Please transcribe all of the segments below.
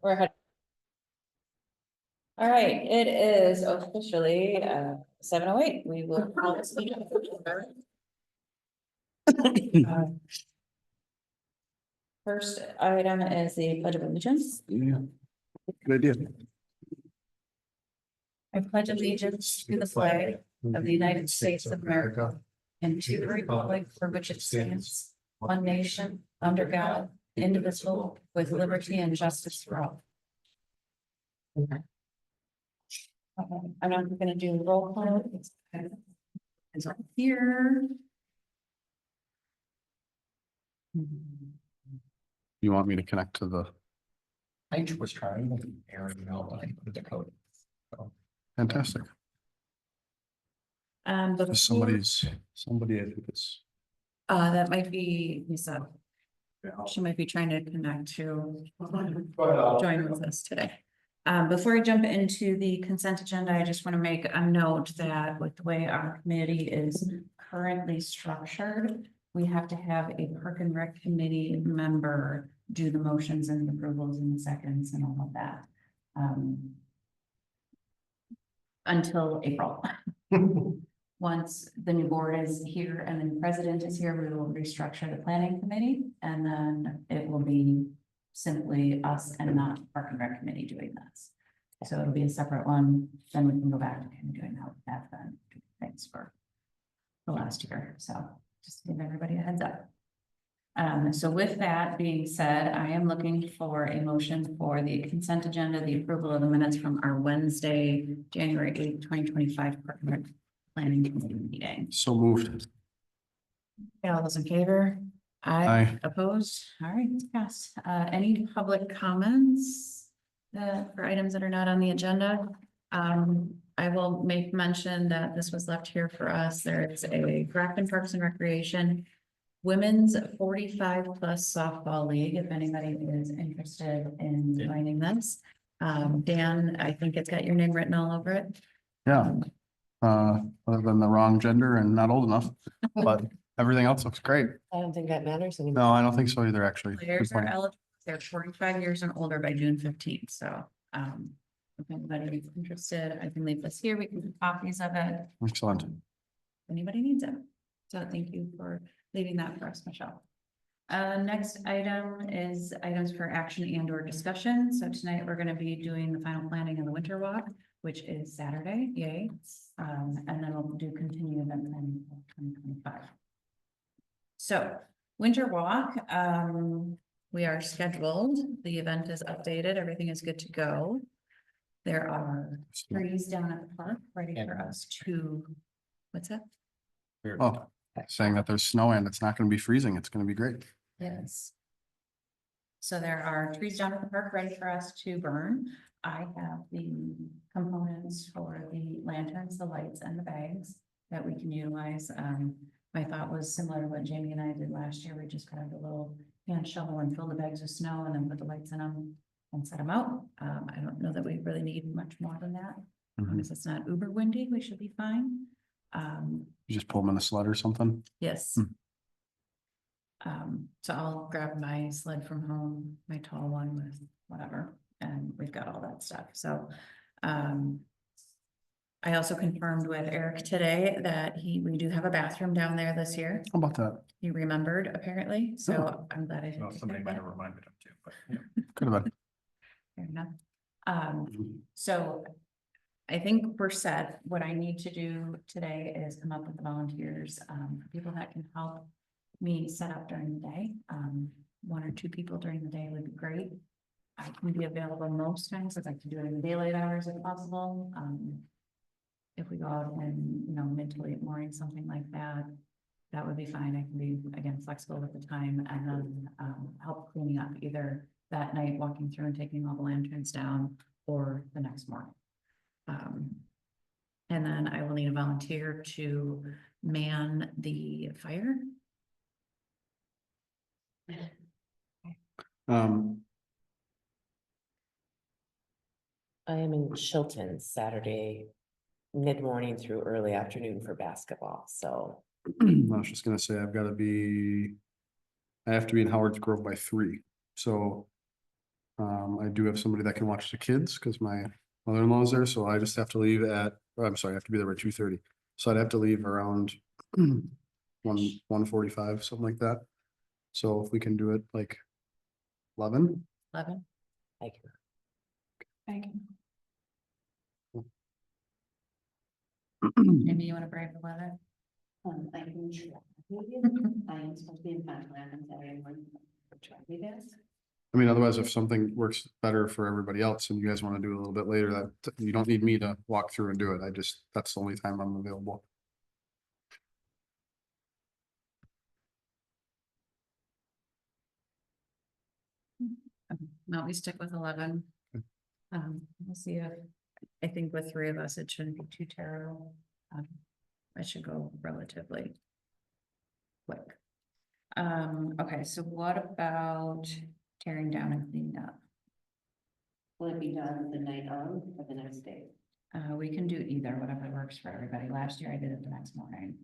we're ahead. All right, it is officially 7:08. We will call this meeting. First item is the Pledge of Allegiance. Yeah. Good idea. I pledge allegiance to the flag of the United States of America and to the republic for which it stands, one nation, under God, indivisible, with liberty and justice for all. I'm not gonna do roll call. It's up here. You want me to connect to the, I was trying with Aaron outline of the code. fantastic. Before- Somebody I think it's. that might be Lisa. She might be trying to connect to join with us today. Before I jump into the consent agenda, I just want to make a note that with the way our committee is currently structured, we have to have a Park and Rec committee member do the motions and approvals and the seconds and all of that. Until April. Once the new board is here and the president is here, we will restructure the planning committee, and then it will be simply us and not Park and Rec committee doing this. So it'll be a separate one, then we can go back to kind of doing how we have been doing things for the last year, so just give everybody a heads up. So with that being said, I am looking for a motion for the consent agenda, the approval of the minutes from our Wednesday, January 8th, 2025 Park and Rec Planning Committee meeting. So moved. All those in favor? Aye. Opposed? All right, it's passed. Any public comments for items that are not on the agenda? I will make mention that this was left here for us. There's a Grafton Parks and Recreation Women's 45+ softball league, if anybody is interested in joining this. Dan, I think it's got your name written all over it. Yeah. Other than the wrong gender and not old enough, but everything else looks great. I don't think that matters anymore. No, I don't think so either, actually. Players Good are point. eligible, they're 45 years and older by June 15th, so, if anybody is interested, I can leave this here, we can do copies of it, Excellent. if anybody needs it. So thank you for leaving that for us, Michelle. Next item is items for action and or discussion. So tonight we're gonna be doing the final planning of the winter walk, which is Saturday, yay. And then we'll do continued event planning for 2025. So winter walk, we are scheduled. The event is updated. Everything is good to go. There are trees down at the park ready for us to, what's that? Oh, saying that there's snow and it's not gonna be freezing. It's gonna be great. Yes. So there are trees down at the park ready for us to burn. I have the components for the lanterns, the lights and the bags that we can utilize. My thought was similar to what Jamie and I did last year. We just grabbed a little hand shovel and fill the bags with snow and then put the lights in them and set them out. I don't know that we really need much more than that. Because it's not uber windy, we should be fine. You just pull them in a sled or something. Yes. So I'll grab my sled from home, my tall one with whatever, and we've got all that stuff. So, I also confirmed with Eric today that we do have a bathroom down there this year. How about that? He remembered apparently, so I'm glad I Well, did. somebody might have reminded him too, but yeah. Could have been. Fair enough. So I think we're set. What I need to do today is come up with the volunteers, people that can help me set up during the day. 1 or 2 people during the day would be great. I can be available most times. I'd like to do it in the daylight hours if possible. If we go out and, mid to late morning, something like that, that would be fine. I can be, again, flexible with the time and then help cleaning up either that night, walking through and taking all the lanterns down, or the next morning. And then I will need a volunteer to man the fire. I am in Chilton Saturday, mid-morning through early afternoon for basketball, so. I was just gonna say, I have to be in Howard's Grove by 3, so. I do have somebody that can watch the kids because my mother-in-law is there, so I just have to leave at, I'm sorry, I have to be there by 2:30. So I'd have to leave around 1:45, something like that. So if we can do it like 11, 11. I can. Thank you. Maybe you want to brave the weather? I can try. I am supposed to be in Conklin on Saturday morning. Try my best. I mean, otherwise, if something works better for everybody else and you guys want to do it a little bit later, that you don't need me to walk through and do it. That's the only time I'm available. No, we stick with 11. Okay. We'll see if, I think with 3 of us, it shouldn't be too terrible. I should go relatively quick. Okay, so what about tearing down and cleaning up? Will it be done the night of or the next day? We can do either, whatever works for everybody. Last year I did it the next morning.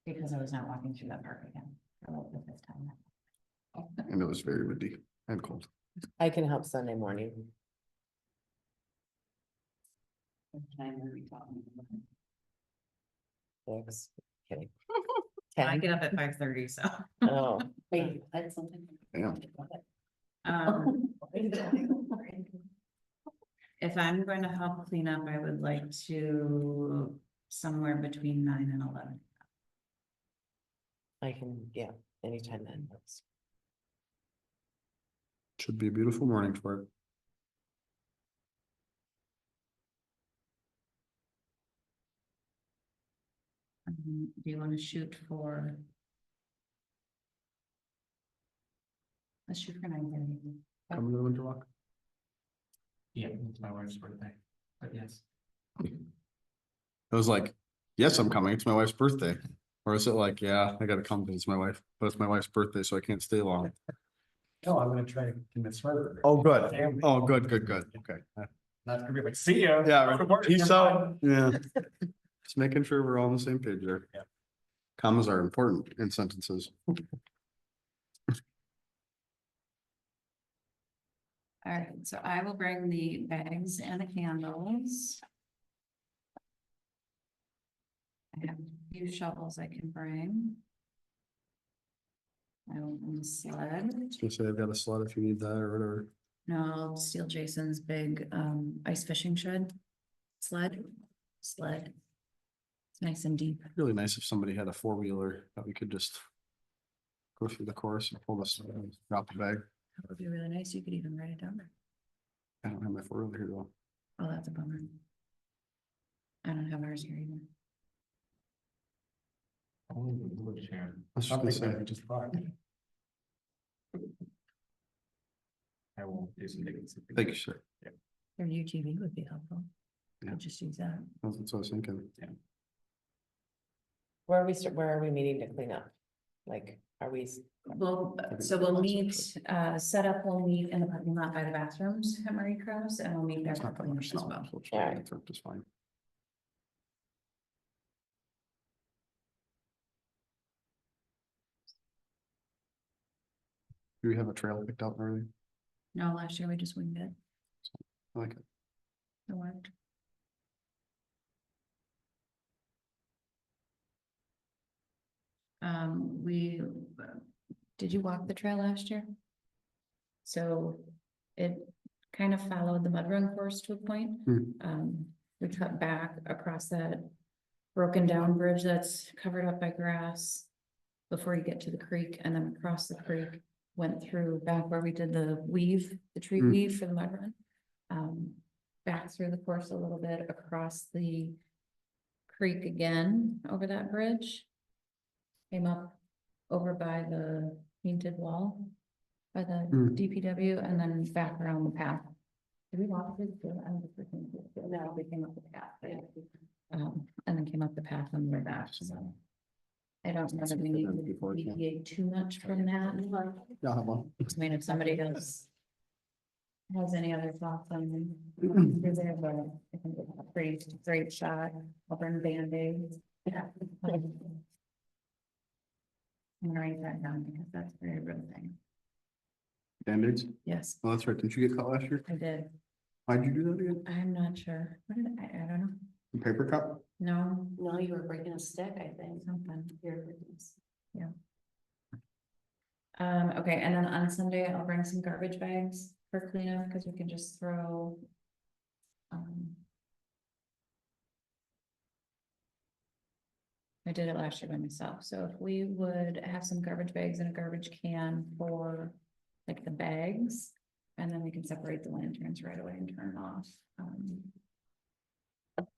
Because I was not walking through that park again for like the 5th time. And it was very windy and cold. I can help Sunday morning. What time are we talking about? 6. Kidding. I 10. get up at 5:30, so. Oh, Wait, that's something. Damn. If I'm going to help clean up, I would like to somewhere between 9 and 11. I can, yeah, anytime then. Should be a beautiful morning for it. Do you want to shoot for? Let's shoot for 9:30. Come to the winter walk. Yeah, it's my wife's birthday, but yes. I was like, yes, I'm coming. It's my wife's birthday. Or is it like, yeah, I gotta come because it's my wife, but it's my wife's birthday, so I can't stay long. No, I'm gonna try to convince her. Oh, good. Family. Oh, good. Okay. Not gonna be like, see ya. Yeah, Go to right. work, Peace you're out. fine." Yeah. Just making sure we're all on the same page there. Yeah. Commas are important in sentences. All right, so I will bring the bags and the candles. I have a few shovels I can bring. I will bring the sled. Just say I've got a slot if you need that or whatever. No, I'll steal Jason's big ice fishing sled. It's nice and deep. Really nice if somebody had a 4-wheeler that we could just go through the course and pull this, drop the bag. That would be really nice. You could even write it down there. I don't have my 4-wheeler here though. Oh, that's a bummer. I don't have ours here either. Only the wood, Sharon. I was just Not gonna like say. that, just fine. I will do some digging. Thank you, sir. Your UTV would be helpful. Yeah. I'll just use that. That's what I was thinking. Where are we meeting to clean up? Like, are we, Well, so we'll meet, setup, we'll meet in the parking lot by the bathrooms at Murray Cross, and we'll meet there It's for not that cleanup much as snow. well. So it's All fine. right. It's just fine. Do we have a trail picked out early? No, last year we just winged it. I like it. It worked. Did you walk the trail last year? So it kind of followed the mud run course to a point. Hmm. We cut back across that broken down bridge that's covered up by grass before you get to the creek, and then across the creek, went through back where we did the tree Hmm. weave for the mud run. Back through the course a little bit, across the creek again, over that bridge. Came up over by the painted wall, by the Hmm. DPW, and then back around the path. Did we walk through the field? I don't think we came through the field. No, we came up the path. And then came up the path on the way back, so. I don't know that we need to deviate too much from that. Yeah, I'll have one. I mean, if somebody else has any other thoughts on through there, but I think it's a pretty great shot. I'll burn Band-Aids. I'm gonna write that down because that's a very real thing. Band-Aids? Yes, Oh, that's right. Didn't you get caught last year? I did. Why'd you do that again? I'm not sure. What did I don't know. The paper cup? No, No, you were breaking a stick, I think. something. Your goodness. Okay, and then on Sunday, I'll bring some garbage bags for cleanup, because we can just throw. I did it last year by myself, so if we would have some garbage bags and a garbage can for, like, the bags. And then we can separate the lanterns right away and turn them off.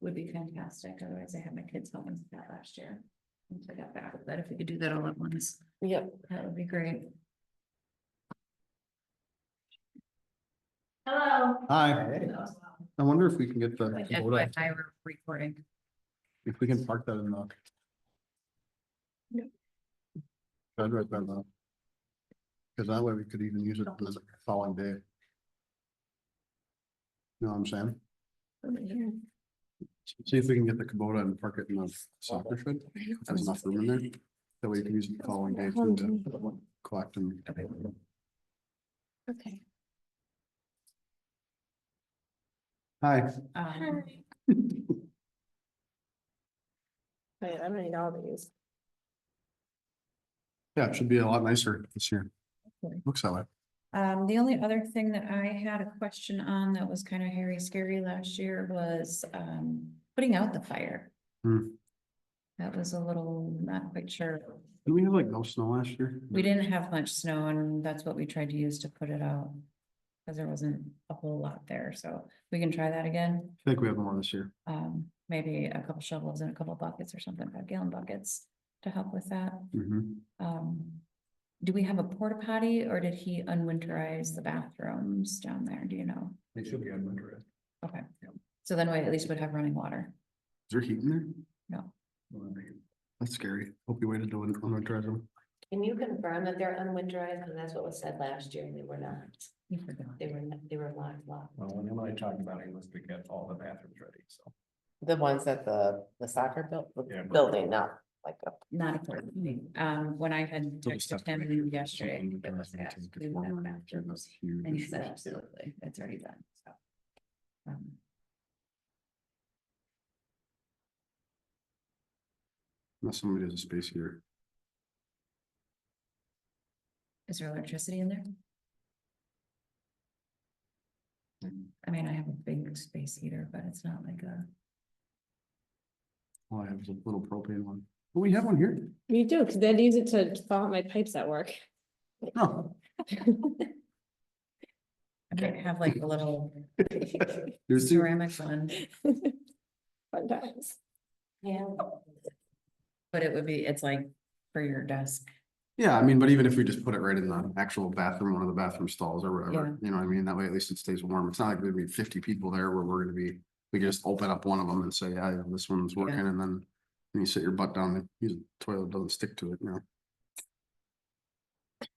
Would be fantastic, otherwise I had my kids help me with that last year. Once I got back with that, if we could do that all at once, Yep. that would be great. Hello. Hi. I wonder if we can get the, FYI, we're recording. if we can park that in the. I'd write that up. Cause that way we could even use it the following day. You know what I'm saying? See if we can get the Kubota and park it in the soccer shed. There's enough room in there. That way you can use it the following day too to collect and. Okay. Hi. Wait, I'm gonna need all these. Yeah, it should be a lot nicer this year. Okay. Looks that way. The only other thing that I had a question on that was kind of hairy scary last year was, putting out the fire. Hmm. That was a little, not quite sure. Didn't we have like no snow last year? We didn't have much snow and that's what we tried to use to put it out. Cause there wasn't a whole lot there, so we can try that again. I think we have more this year. Maybe a couple shovels and a couple buckets or something, 5-gallon buckets to help with that. Mhm. Do we have a porta potty or did he unwinterize the bathrooms down there? Do you know? They should be on winter. Okay, so then we at least would have running water. Is there heat in there? No, That's scary. Hope you waited to winterize them. Can you confirm that they're unwinterized? Because that's what was said last year and they were not. you forgot. They were locked. Well, when I talked about it, was to get all the bathrooms ready, so. The ones at the soccer Yeah. building, not like a. Not a porta potty. When I had So the stuff texted him that- yesterday, Something it was that asked, takes do we have one, bathrooms? that's huge. And he said, absolutely, it's already done, so. Unless somebody has a space heater. Is there electricity in there? I mean, I have a big space heater, but it's not like a, All I have is a little propane one. Oh, we have one here. You do, because they'd use it to thaw out my pipes at work. Oh, I might have like a little there's two. ceramic one, Fun times. Yeah. but it would be, it's like for your desk. Yeah, I mean, but even if we just put it right in the actual bathroom, one of the bathroom stalls or whatever, Yeah. you know what I mean? That way at least it stays warm. It's not like there'd be 50 people there where we're gonna be, we can just open up one of them and say, yeah, this one's Yeah. working, and then when you sit your butt down, the toilet doesn't stick to it, you know? I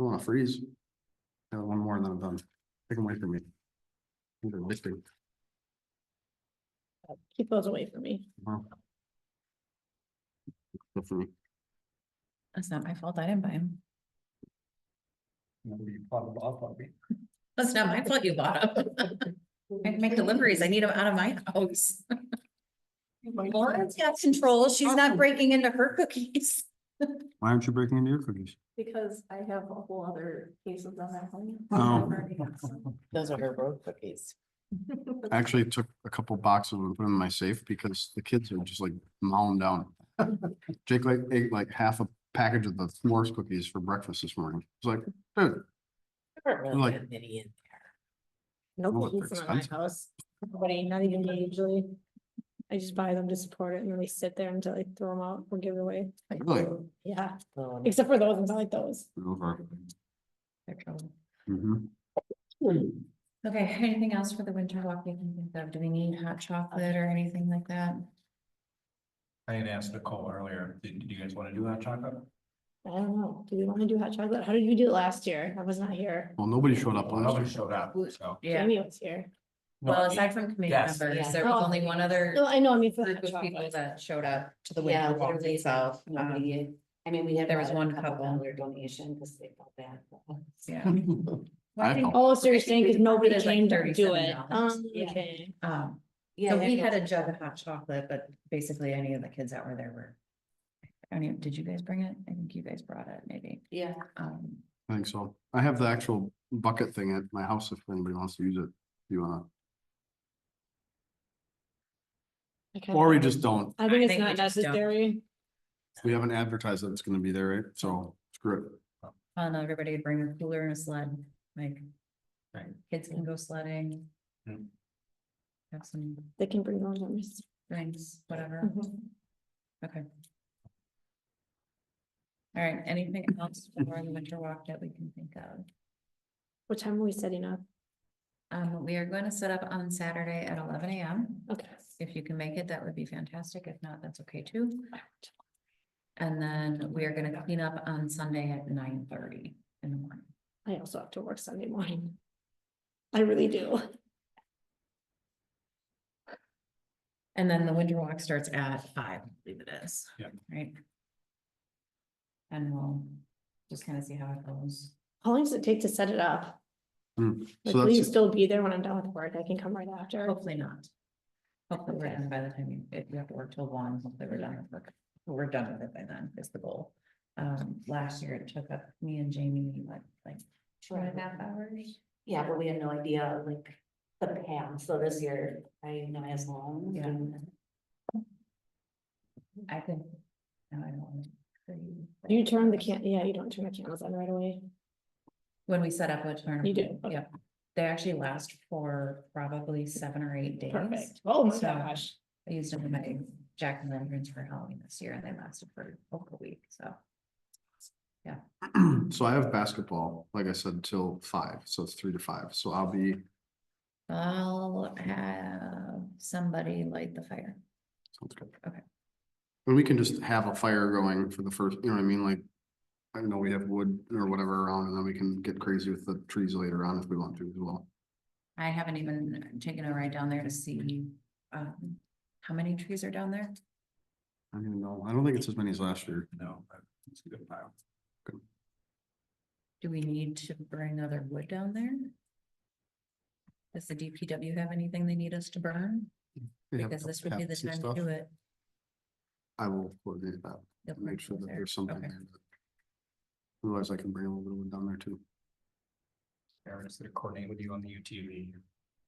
wanna freeze. I have one more than I'm done. Take them away from me. They're lifting. Keep those away from me. Wow. Good for me. That's not my fault, I didn't buy them. You bought them off of me. That's not my fault you bought them. I can make deliveries, I need them out of my house. Lauren's got control, she's not breaking into her cookies. Why aren't you breaking into your cookies? Because I have a whole other cases on that one. Oh. Those are her road cookies. I actually took a couple boxes and put them in my safe because the kids are just like mowing down. Jake ate like half a package of the s'mores cookies for breakfast this morning. It's like, dude, There weren't really Like- that many in No Oh, cookies they're in my expensive. house. Nobody, not even me usually. I just buy them to support it and then they sit there until I throw them out or give it away. really? Yeah, there. except for those ones, I like those. Over. They're trouble. Mhm. Okay, anything else for the winter walk we can think of? Do we need hot chocolate or anything like that? I had asked Nicole earlier, did you guys want to do hot chocolate? I don't know. Do we want to do hot chocolate? How did you do it last year? I was not here. Well, nobody showed up Well, last nobody year. showed up, so. Yeah, Jamie was here. No, well, aside from committee yes, members, yeah. there was Oh. only one other No, I know, I mean for the group hot of people chocolate. that showed up to the Yeah, winter walk literally, itself. nobody I mean, we had. There was brought in one a couple couple. dollar donation because they felt bad. Yeah. I felt- Oh, so you're saying because nobody There's like came to do it? $37. Yeah. Okay. Yeah. So I we had had a to- jug of hot chocolate, but basically any of the kids that were there were. I mean, did you guys bring it? I think you guys brought it, maybe. Yeah, I think so. I have the actual bucket thing at my house if anybody wants to use it. If you wanna, or we just don't. I think I it's think we not just don't. necessary. We haven't advertised that it's gonna be there, right? So screw it. fun, everybody would bring a cooler and a sled, like. Right. Kids can go sledding. Hmm. Have some They can bring their own numbers. drinks, whatever, okay. All right, anything else for the winter walk that we can think of? What time are we setting up? We are going to set up on Saturday at 11 a.m. Okay. If you can make it, that would be fantastic. If not, that's okay too. And then we are gonna clean up on Sunday at 9:30 in the morning. I also have to work Sunday morning. I really do. And then the winter walk starts at 5, I believe it is. Yep. Right? And we'll just kind of see how it goes. How long does it take to set it up? Hmm. Like, So will you that's, still be there when I'm done with work? I can come right after. Hopefully not. Hopefully we're done by the time if you have to work till 1, hopefully we're done with work. We're done with it by then, is the goal. Last year it took up me and Jamie like 2.5 hours. yeah, but we had no idea like the path, so this year, I know as long. Yeah. I think, no, I don't want to. You turn the yeah, you don't turn the candles on right away. When we set up a tournament. You do, okay. Yeah, they actually last for probably 7 or 8 days. Perfect. Oh my So- gosh. I used them in my jack o' lanterns for Halloween this year and they lasted for over a week, so. so I have basketball, like I said, till 5, so it's 3 to 5. So I'll be, I'll have somebody light the fire. sounds good. Okay. And we can just have a fire going for the first, you know what I mean? Like, I know we have wood or whatever around and then we can get crazy with the trees later on if we want to as well. I haven't even taken a ride down there to see, how many trees are down there? I don't even know. I don't think it's as many as last year. No, but it's a good pile. Do we need to bring other wood down there? Does the DPW have anything they need us to burn? They have Because this would be the hats and time to stuff. do it. I will coordinate that, You'll make sure put that there. there's something Okay. there. Otherwise I can bring a little bit of wood down there too. Aaron is gonna coordinate with you on the UTV.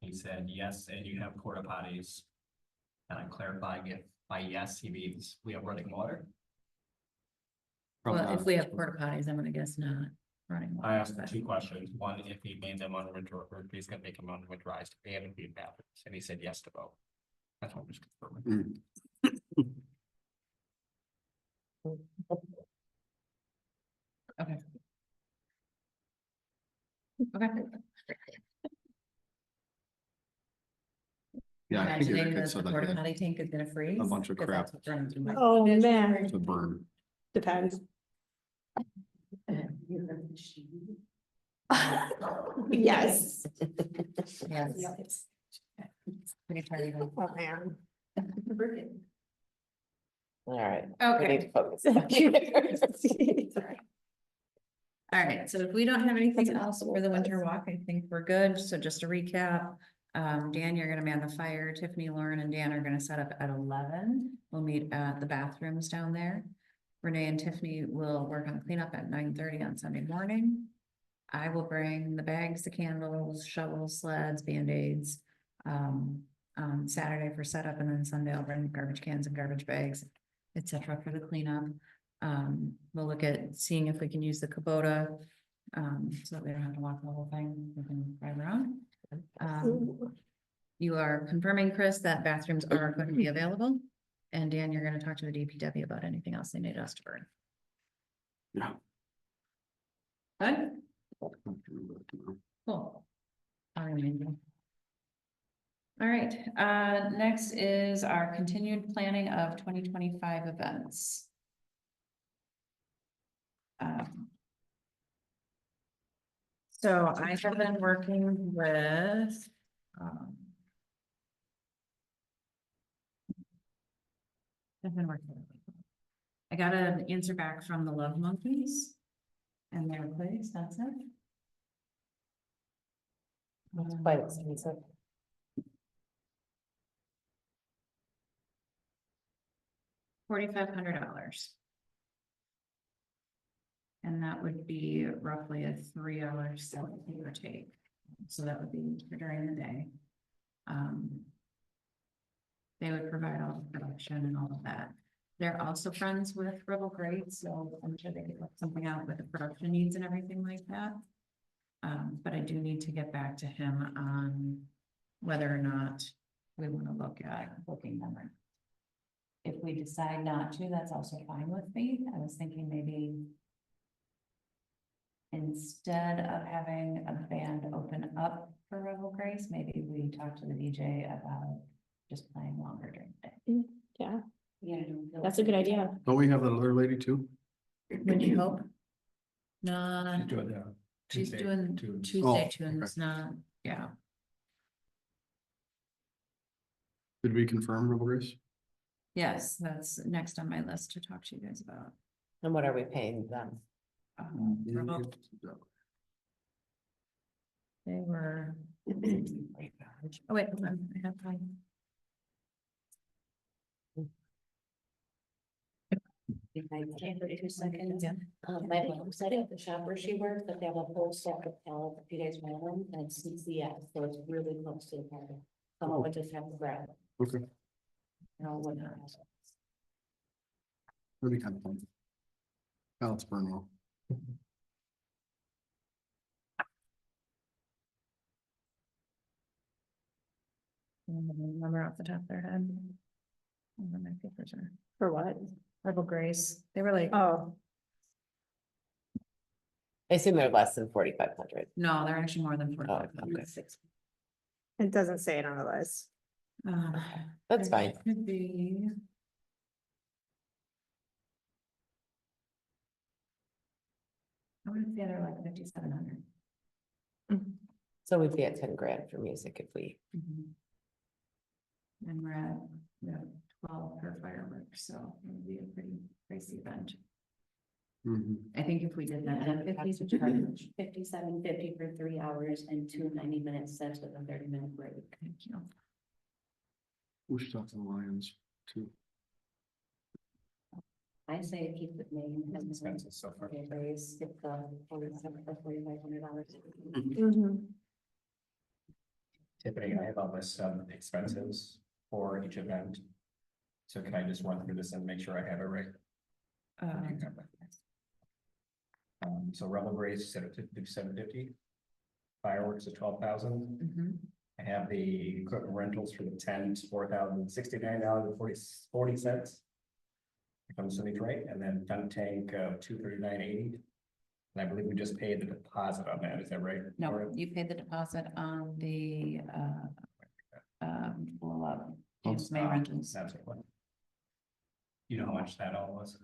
He said yes, and you have porta potties. And I'm clarifying if by yes, he means we have running water. Probably Well, if not. we have porta potties, I'm gonna guess not running. I asked him water, 2 questions. One, if he made them on winter, or if he's gonna make them on winterized, if they haven't been bathrooms, and he said yes to both. That's what I'm just confirming. but- Okay. Okay. Yeah, I think Imagining Eric had that the said like porta a potty tank is gonna freeze. bunch of 'cause crap. that's what's running through my- Oh, man. it's a burn. Depends. Yes. Yes. Pretty tired of- Oh, man. All right. We Okay. need to focus. All right, so if we don't have anything else for the winter walk, I think we're good. So just to recap. Dan, you're gonna man the fire. Tiffany, Lauren and Dan are gonna set up at 11. We'll meet at the bathrooms down there. Renee and Tiffany will work on cleanup at 9:30 on Sunday morning. I will bring the bags, the candles, shovels, sleds, Band-Aids. On Saturday for setup and then Sunday I'll bring garbage cans and garbage bags, etc. for the cleanup. We'll look at seeing if we can use the Kubota. So that we don't have to walk the whole thing, we can drive around. You are confirming, Chris, that bathrooms are going to be available. And Dan, you're gonna talk to the DPW about anything else they need us to burn. Yeah. Good, cool. All right, next is our continued planning of 2025 events. So I have been working with, I've been working with, I got an answer back from the Love Monkeys. And their place, that's it. It's quite expensive. $4,500. And that would be roughly a 3-hour set, give or take. So that would be for during the day. They would provide all the production and all of that. They're also friends with Rebel Grade, so I'm sure they could work something out with the production needs and everything like that. But I do need to get back to him on whether or not we want to look at booking them. If we decide not to, that's also fine with me. I was thinking maybe instead of having a band open up for Rebel Grace, maybe we talk to the DJ about just playing longer during the day. Yeah, Yeah. that's a good idea. Don't we have that other lady too? Would Hope? No, She's doing the. she's Tuesday doing tunes. Tuesday Oh, tunes, not, yeah. Did we confirm Rebel Grace? Yes, that's next on my list to talk to you guys about. And what are we paying them? Rebel, they were, oh wait, hold on, I have time. Two seconds. My mom said at the shop where she works, that they have a whole set of pallet a few days ago, and it's CCS, so it's really close to the park. Someone would just have to grab it. Okay, No one has. that'd be kind of fun. Alex Burnwell. Remember off the top of their head. Where my papers are. For what? Rebel Grace, they were like, Oh, I assume they're less than 4,500. no, they're actually more than Oh, 4,500. okay. it doesn't say it on the list. That's There fine. Could be. I would say they're like 5,700. So we'd be at 10 grand for music if we, And we're at, 12 per fireworks, so it would be a pretty pricey event. Mhm. I think if we did that, And at 50 it's to charge. 57.50 for 3 hours and 2 90-minute sets with a 30-minute break. Thank you. We should talk to the Lions too. I say keep the name. It's expensive so far. Okay, raise it $4,500. Mhm. Tiffany, I have a list of expenses for each event. So can I just run through this and make sure I have it right? So Rebel Grace set at 750. Fireworks at 12,000. Mhm. I have the equipment rentals for the tent, $4,069.40. If I'm assuming it's right, and then gun tank of $239.80. And I believe we just paid the deposit on that, is that right? No, Or- you paid the deposit on the, James May rentals. That's what it was. You know how much that all was?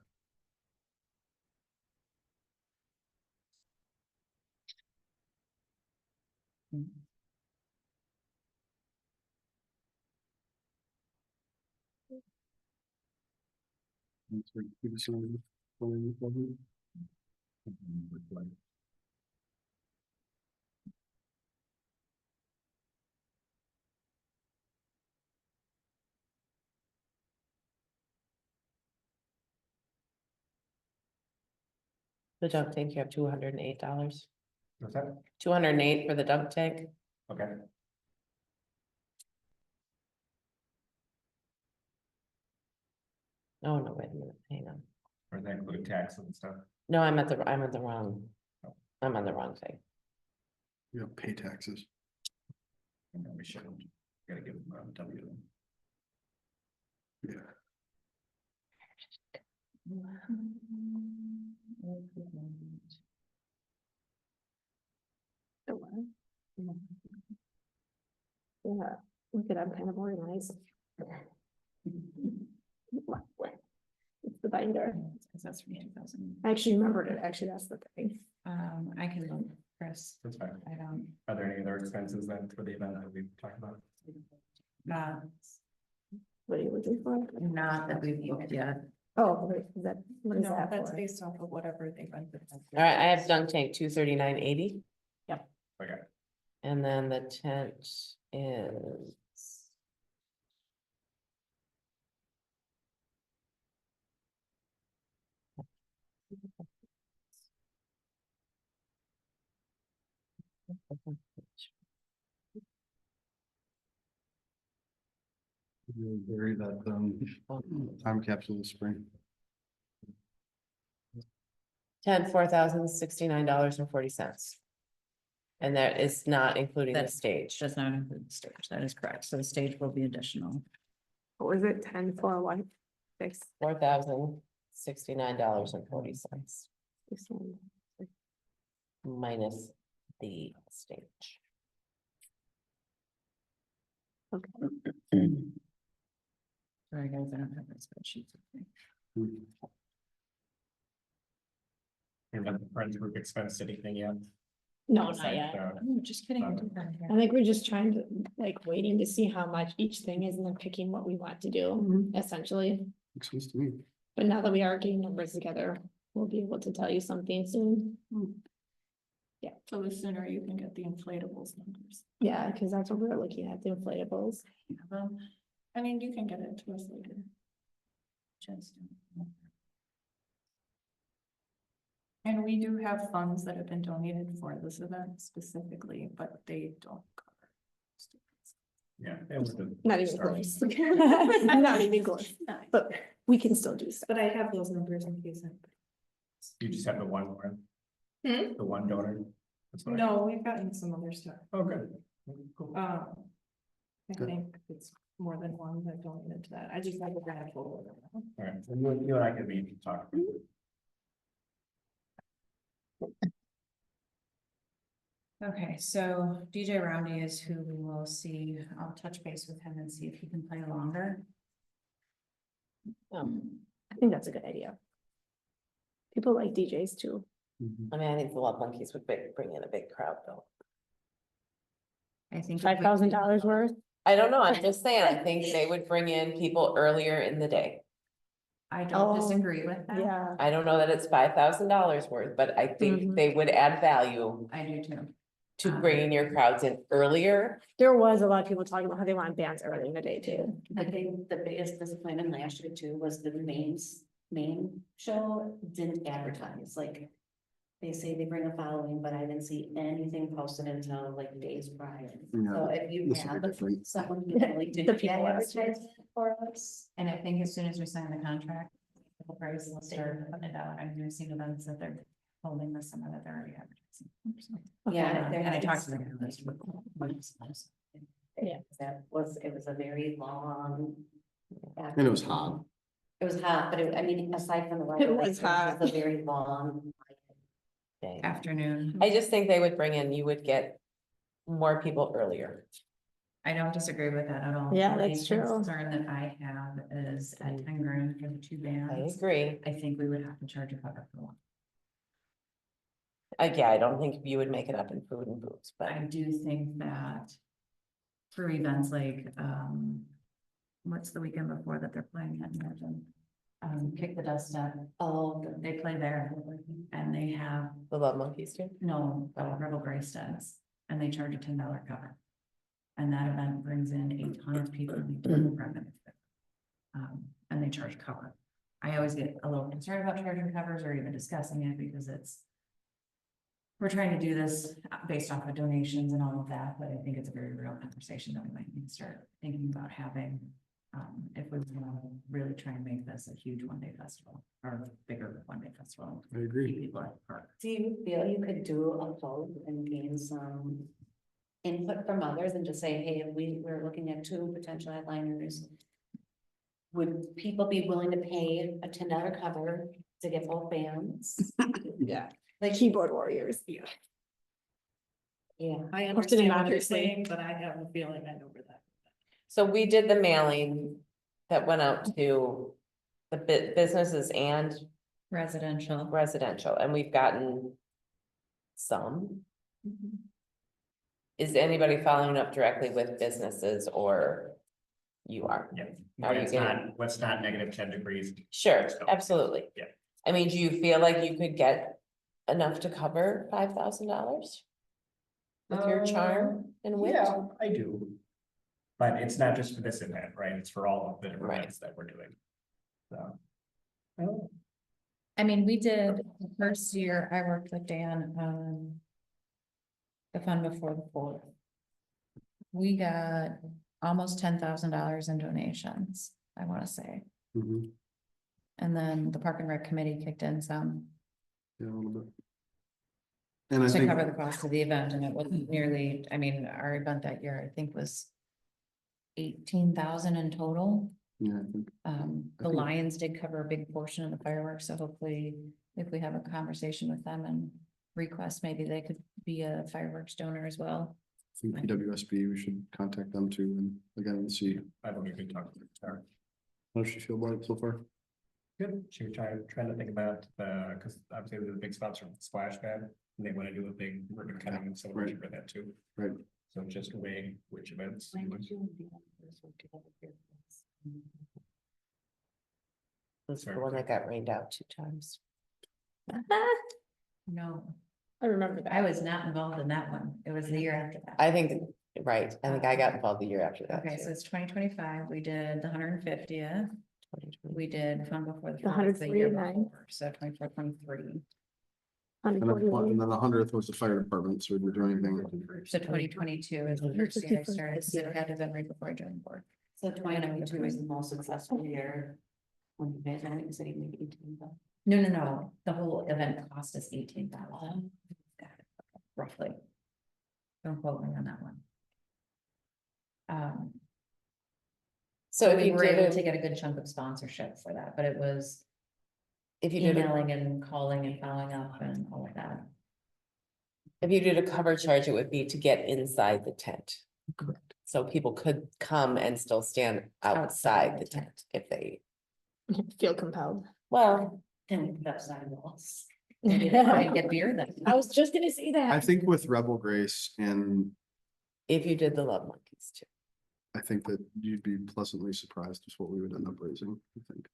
the dunk tank, you have $208. What's that? 208 for the dunk tank. Okay, Oh, no, wait a minute, hang on. or does that include taxes and stuff? No, I'm at the wrong, I'm on the wrong thing. You have pay taxes. And then we should, gotta give them a W. Yeah. The what? Yeah, look at, I'm kind of organized. It's the binder. Because that's from 2000. I actually remembered it. Actually, that's the thing. I can look, Chris, That's fine. I don't, Are there any other expenses then for the event that we talked about? uh, What are you looking for? not that we've looked yet. Oh, wait, is that, what is No, that that's for? based off of whatever they run. All right, I have dunk tank 239.80. Okay. And then the tent is. Bury that, time capsule this spring. Tent, $4,069.40. And that is not including the That stage. Does not include the stage, that is correct, so the stage will be additional. What was it, 10 for what? Six. $4,069.40 minus the stage. Sorry, guys, I don't have my spreadsheet. with me. And then the Friends Group expense anything yet? No, not Besides, yet. Oh, just kidding. I did that here. I think we're just trying to, like, waiting to see how much each thing is and then picking what we want to do, essentially. Makes sense to me. But now that we are getting numbers together, we'll be able to tell you something soon. So the sooner you can get the inflatables numbers. Yeah, because that's what we're looking at, the inflatables. I mean, you can get it to us later. Just- And we do have funds that have been donated for this event specifically, but they don't cover. Yeah. it was the Not even start. close. Not even close, but we can still do stuff. But I have those numbers in case. You just have the one more. Hmm? The one donor. That's what I- No, we've gotten some other stuff. Oh, good. Cool. I Good. think it's more than one that donated to that. I just have a grand total. All right, so you and I could be talking. Okay, so DJ Roundy is who we will see. I'll touch base with him and see if he can play longer. Um, I think that's a good idea. People like DJs too. I mean, I think the Love Monkeys would bring in a big crowd though. I think. if we- $5,000 worth. I don't know, I'm just saying, I think they would bring in people earlier in the day. I don't Oh, disagree with that. Yeah, I don't know that it's $5,000 worth, but I think Mhm. they would add value I do too. to bringing your crowds in earlier. there was a lot of people talking about how they want bands early in the day too. I think the biggest disappointment last year too was the main show didn't advertise, like. They say they bring a following, but I didn't see anything posted until like days prior. Yeah, So if you this will be have different. someone who really did The that people asked. advertising for us. And I think as soon as we sign the contract, the price will start putting it out. I've seen events that they're holding this summer that they're already advertising. Yeah. And I talked to them. Yeah. It was a very long. And it was hot. It was hot, but I mean, aside from the. It was lectures, hot. It was a very long. day. Afternoon. I just think they would bring in, you would get more people earlier. I don't disagree with that at all. Yeah, The only that's true. Concern that I have is at 10 grand for the two I bands. agree. I think we would have to charge a cover for one. Yeah, I don't think you would make it up in food and booze, but I do think that for events like, what's the weekend before that they're playing at Norton? Kick the Dust Up, Oh, they play there and they have, the Love Monkeys too. no, Rebel Grace does, and they charge a $10 cover. And that event brings in a ton of people and they do revenue. And they charge cover. I always get a little concerned about charging covers or even discussing it because we're trying to do this based off of donations and all of that, but I think it's a very real conversation that we might need to start thinking about having. If we want to really try and make this a huge one-day festival or bigger one-day festival. I agree. Keep people at the park. do you feel you could do a poll and gain some input from others and just say, hey, if we're looking at two potential headliners, would people be willing to pay a $10 cover to get both bands? Yeah. Like, Keyboard warriors. yeah, I Posted understand what you're anonymously. saying, but I have a feeling I know where that. So we did the mailing that went out to the businesses and Residential. residential, and we've gotten some. Is anybody following up directly with businesses or you are. Yeah. Are you It's getting- not, let's not -10 degrees. Sure, So, absolutely. yeah. I mean, do you feel like you could get enough to cover $5,000? With your charm and wit? Yeah, I do. But it's not just for this event, right? It's for all of the different Right. events that we're doing. So. Well, I mean, we did, the first year I worked with Dan on the fund before the fourth. We got almost $10,000 in donations, I wanna say. Mhm. And then the Park and Rec Committee kicked in some Yeah, a little bit. And I to think, cover the cost of the event, and it wasn't nearly, I mean, our event that year, I think was 18,000 in total. yeah, I think, The think- Lions did cover a big portion of the fireworks, so hopefully if we have a conversation with them and request, maybe they could be a fireworks donor as well. I think PWSB, we should contact them too, and again, see, I think we could talk to her. how does she feel about it so far? Good. She was trying to think about because obviously there's a big sponsor of Splash Pad. And they want to do a big ribbon cutting and celebration for that too. Right. So just weighing which events. When did you and the others work together here? This is the Sorry. one that got rained out 2 times. No, I remember I that. was not involved in that one. It was the year after that. I think, right, I think I got involved the year after that. Okay, so it's 2025. We did the 150th. We did Fun Before the The Fourth the year 149. before, so 24, 23. And then, and then the 100th was the fire department, so we didn't do anything. So 2022 is the first year I started, because it had to have been right before I joined the board. So 2022 was the most successful year. When you guys, I think you said you made 18, but. No, the whole event cost us 18,000. Roughly. Don't quote me on that one. So if we you were able to did, get a good chunk of sponsorship for that, but it was if you did, emailing and calling and following up and all of that. if you did a cover charge, it would be to get inside the tent. Correct. So people could come and still stand outside the tent if they, Feel compelled. well, Then we put up sidewalls. Maybe they might get beer then. I was just gonna say I that. think with Rebel Grace, and if you did the Love Monkeys too. I think that you'd be pleasantly surprised with what we would end up raising, I think.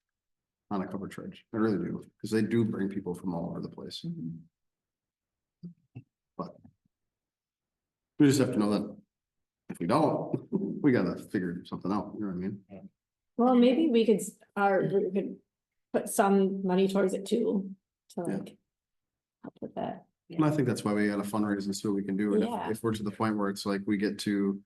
On a cover charge, I really do, because they do bring people from all over the place, but. We just have to know that if we don't, we gotta figure something out, you know what I mean? Well, maybe we could, we could put some money towards it too, to Yeah. like. Help with that. And I think that's why we gotta fundraise and see what we can do, and Yeah. if we're to the point where it's like we get to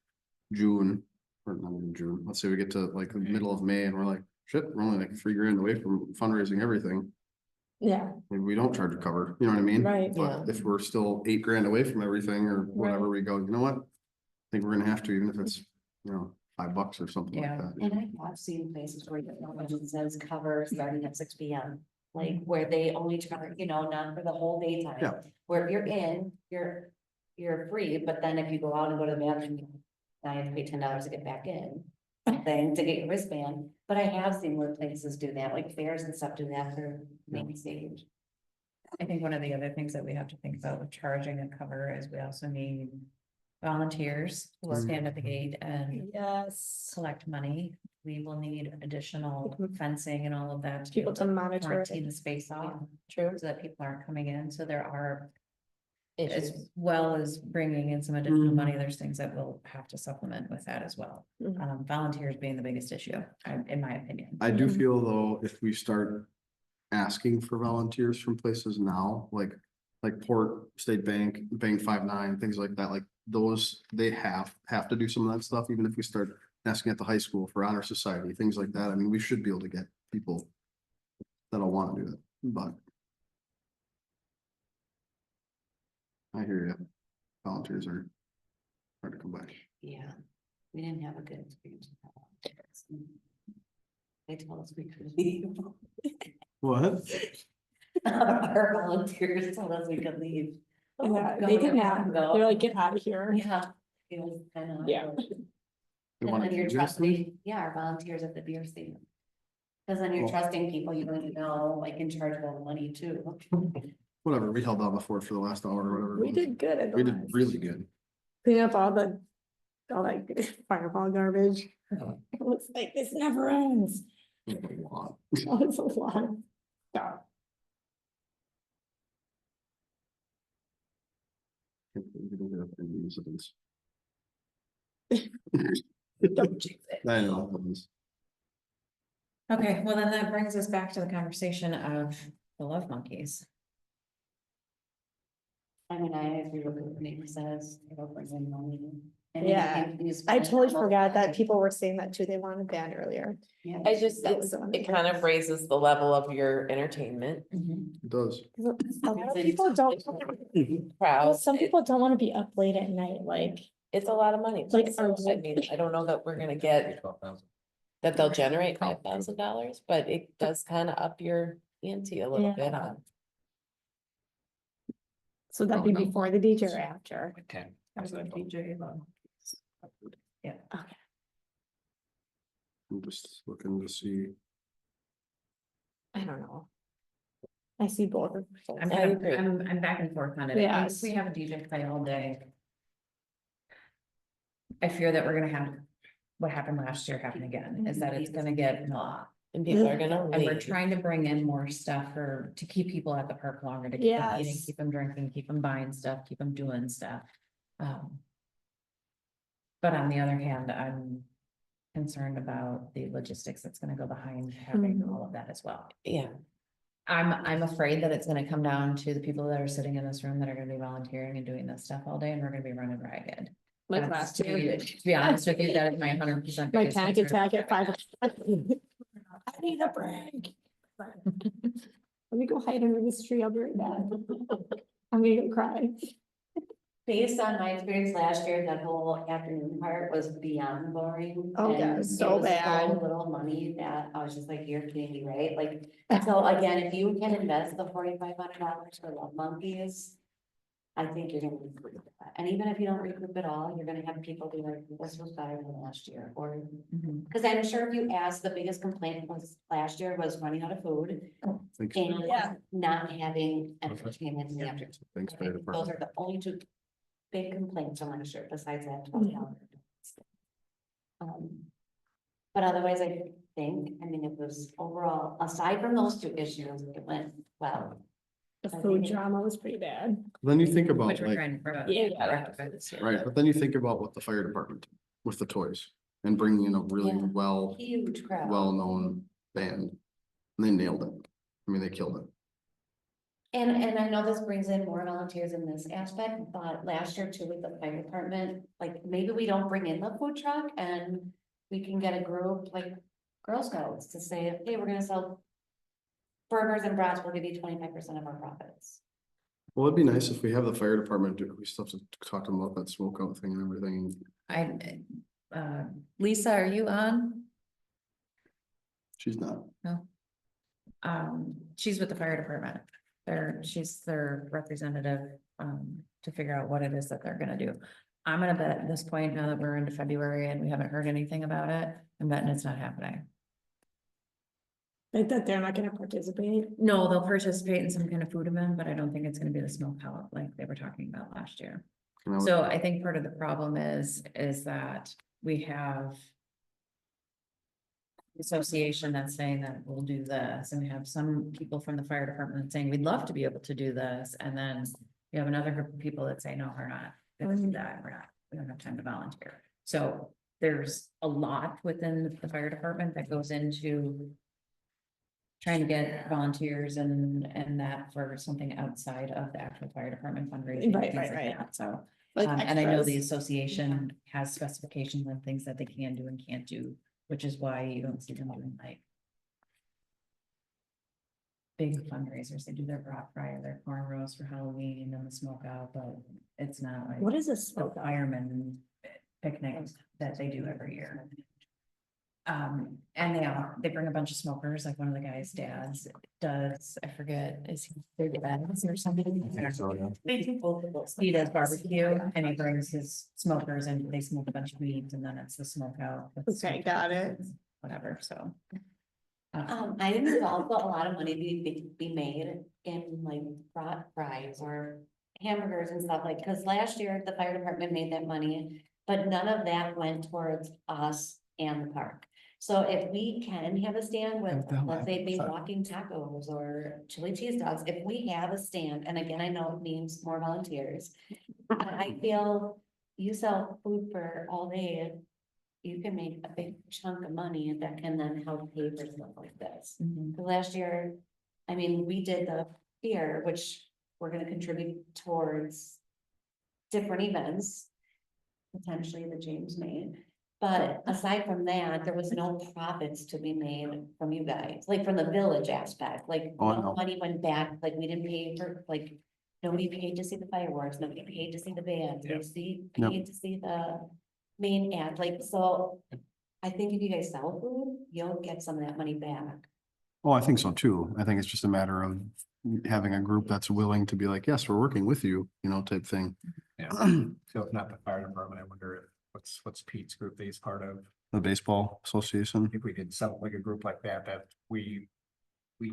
June. Or not even June, let's say we get to like the middle of May and we're like, shit, we're only like $3,000 away from fundraising everything. Yeah, Maybe we don't charge a cover, you know what I mean? right. Yeah. But if we're still $8,000 away from everything or whatever, we go, you know what? I think we're gonna have to, even if it's, you know, $5 or something like Yeah. that. And I have seen places where it says cover starting at 6 p.m. Like where they only charge, not for the whole daytime. Yeah. Where if you're in, you're free, but then if you go out and go to the bathroom, now you have to pay $10 to get back in. Thing to get your wristband, but I have seen where places do that, like fairs and stuff do that for main stage. I think one of the other things that we have to think about with charging a cover is we also need volunteers who will stand at the gate and Yes. collect money. We will need additional fencing and all of that. be People able to monitor Quarantine it. the space off, True. so that people aren't coming in, so there are, Issues. as well as bringing in some additional Mhm. money, there's things that we'll have to supplement with that as well. Mhm. Volunteers being the biggest issue, in my opinion. I do Mhm. feel though, if we start asking for volunteers from places now, like Port, State Bank, Bank 5-9, things like that, like those, they have to do some of that stuff, even if we start asking at the high school for honor society, things like that. I mean, we should be able to get people that'll want to do it, but I hear you. Volunteers are hard to come by. Yeah, we didn't have a good experience with that. They told us we could leave. What? Our volunteers told us we could leave. Oh, Yeah, go they didn't there, have, go. they're like, get out of here. Yeah, it was kind of. Yeah. They And want then to you're do this thing? trusting, our volunteers at the beer stand. Cause then you're Well- trusting people you don't know, like in charge of all the money too. Whatever, we held down the fort for the last hour or whatever. it We was. did good. We did really good. Clean up all that fireball garbage. It was like, this never ends. It's a lot. Oh, it's a lot. Yeah. Can't believe we don't have any incidents. Don't jinx it. I know. it was- Okay, well, then that brings us back to the conversation of the love monkeys. I mean, I agree with what Nate says, it'll bring in money. And Yeah, you use I money totally from forgot that both people were saying that too. They wanted banned earlier. sides. I just, That was the one. it kind of raises the level of your entertainment It does. A lot of people don't, well, crowd. some people don't wanna be up late at night, like, It's a lot of money. Like, So, I mean, I don't know that we're gonna get, 12,000. that they'll generate $5,000, but it does kind of up your ante a little bit on. so that'd be before the DJ or after. Okay. There's a DJ, Okay. I'm just looking to see. I don't know. I see both. of both. I'm, I agree. I'm back and forth on it. Yes. If we have a DJ play all day. I fear that we're gonna have what happened last year happen again, is that it's gonna get blah. And people are gonna And we're leave. trying to bring in more stuff to keep people at the park longer, to keep them eating, Yes. keep them drinking, keep them buying stuff, keep them doing stuff. But on the other hand, I'm concerned about the logistics that's gonna go behind having Mhm. all of that as well. Yeah, I'm afraid that it's gonna come down to the people that are sitting in this room that are gonna be volunteering and doing this stuff all day, and we're gonna be running ragged. Like That's- last to year. be- To be honest with you, that is my 100%. My biggest panic concern. attack at 5 o'clock. I need a break. Let me go hide under this tree. I'll be right back. I'm gonna go cry. Based on my experience last year, that whole afternoon part was beyond boring. Oh, yeah, and so it was bad. so little money that I was just like, you're kidding me, right? Like, so again, if you can invest the $4,500 for Love Monkeys. I think you're gonna recoup that. And even if you don't recoup it all, you're gonna have people be like, this was better than last year, or. Mhm. Cause I'm sure if you ask, the biggest complaint was last year was running out of food Thanks. and Yeah. not having entertainment in the afternoon. Thanks, I fire think those department. are the only two big complaints from last year, besides that $12. But otherwise, I think, I mean, it was overall, aside from those two issues, it went well. The food drama was pretty bad. Then you think about Which we're like, trying to. Yeah. rectify this year. right, but then you think about what the fire department did with the toys and bringing in a really Yeah. Huge crowd. well-known band. And they nailed it. I mean, they killed it. And I know this brings in more volunteers in this aspect, but last year too with the fire department, like maybe we don't bring in the food truck and we can get a group like Girl Scouts to say, hey, we're gonna sell burgers and brats, we'll give you 25% of our profits. Well, it'd be nice if we have the fire department, we still have to talk to them about that smokeout thing and everything. Lisa, are you on? She's not. She's with the fire department. She's their representative, to figure out what it is that they're gonna do. I'm gonna bet at this point, now that we're into February and we haven't heard anything about it, I'm betting it's not happening. Like that they're not gonna participate. No, they'll participate in some kind of food event, but I don't think it's gonna be the smoke out like they were talking about last year. And I would- So I think part of the problem is that we have association that's saying that we'll do this, and we have some people from the fire department saying we'd love to be able to do this, and then we have another group of people that say, no, we're not gonna do that, we don't have time to volunteer. So there's a lot within the fire department that goes into trying to get volunteers and that for something outside of the actual fire department fundraising. Right, things right, like right. that. So, Like and I know the extras. association has specifications on things that they can do and can't do, which is why you don't see them doing like big fundraisers. They do their brat fry or their corn roast for Halloween and the smoke out, but it's not like What is a the smoke out? fireman picnic that they do every year. And they bring a bunch of smokers, like one of the guys' dads does, I forget, is he Big Ben's or something? They do both of those. He does barbecue and he brings his smokers and they smoke a bunch of meat and then it's the smoke out. with Okay, smoke got it. Whatever, so. I think there's also a lot of money be made in like brat fries or hamburgers and stuff like, cause last year the fire department made that money. But none of that went towards us and the park. So if we can have a stand with, Have them let's say, have maybe fun. walking tacos or chili cheese dogs, if we have a stand, and again, I know it means more volunteers. I feel you sell food for all day, you can make a big chunk of money that can then help pay for stuff like this. Mhm. The last year, I mean, we did the fair, which we're gonna contribute towards different events. Potentially the James made, but aside from that, there was no profits to be made from you guys, like from the village aspect, like Oh, I no know. money went back, like we didn't pay for, like. Nobody paid to see the fireworks, nobody paid to see the band, Yep. Yep. paid to see the main act, like, so. I think if you guys sell food, you'll get some of that money back. Oh, I think so too. I think it's just a matter of having a group that's willing to be like, yes, we're working with you, you know, type thing. Yeah. So if not the fire department, I wonder if, what's Pete's group that he's part of? The baseball association. If we did something like a group like that we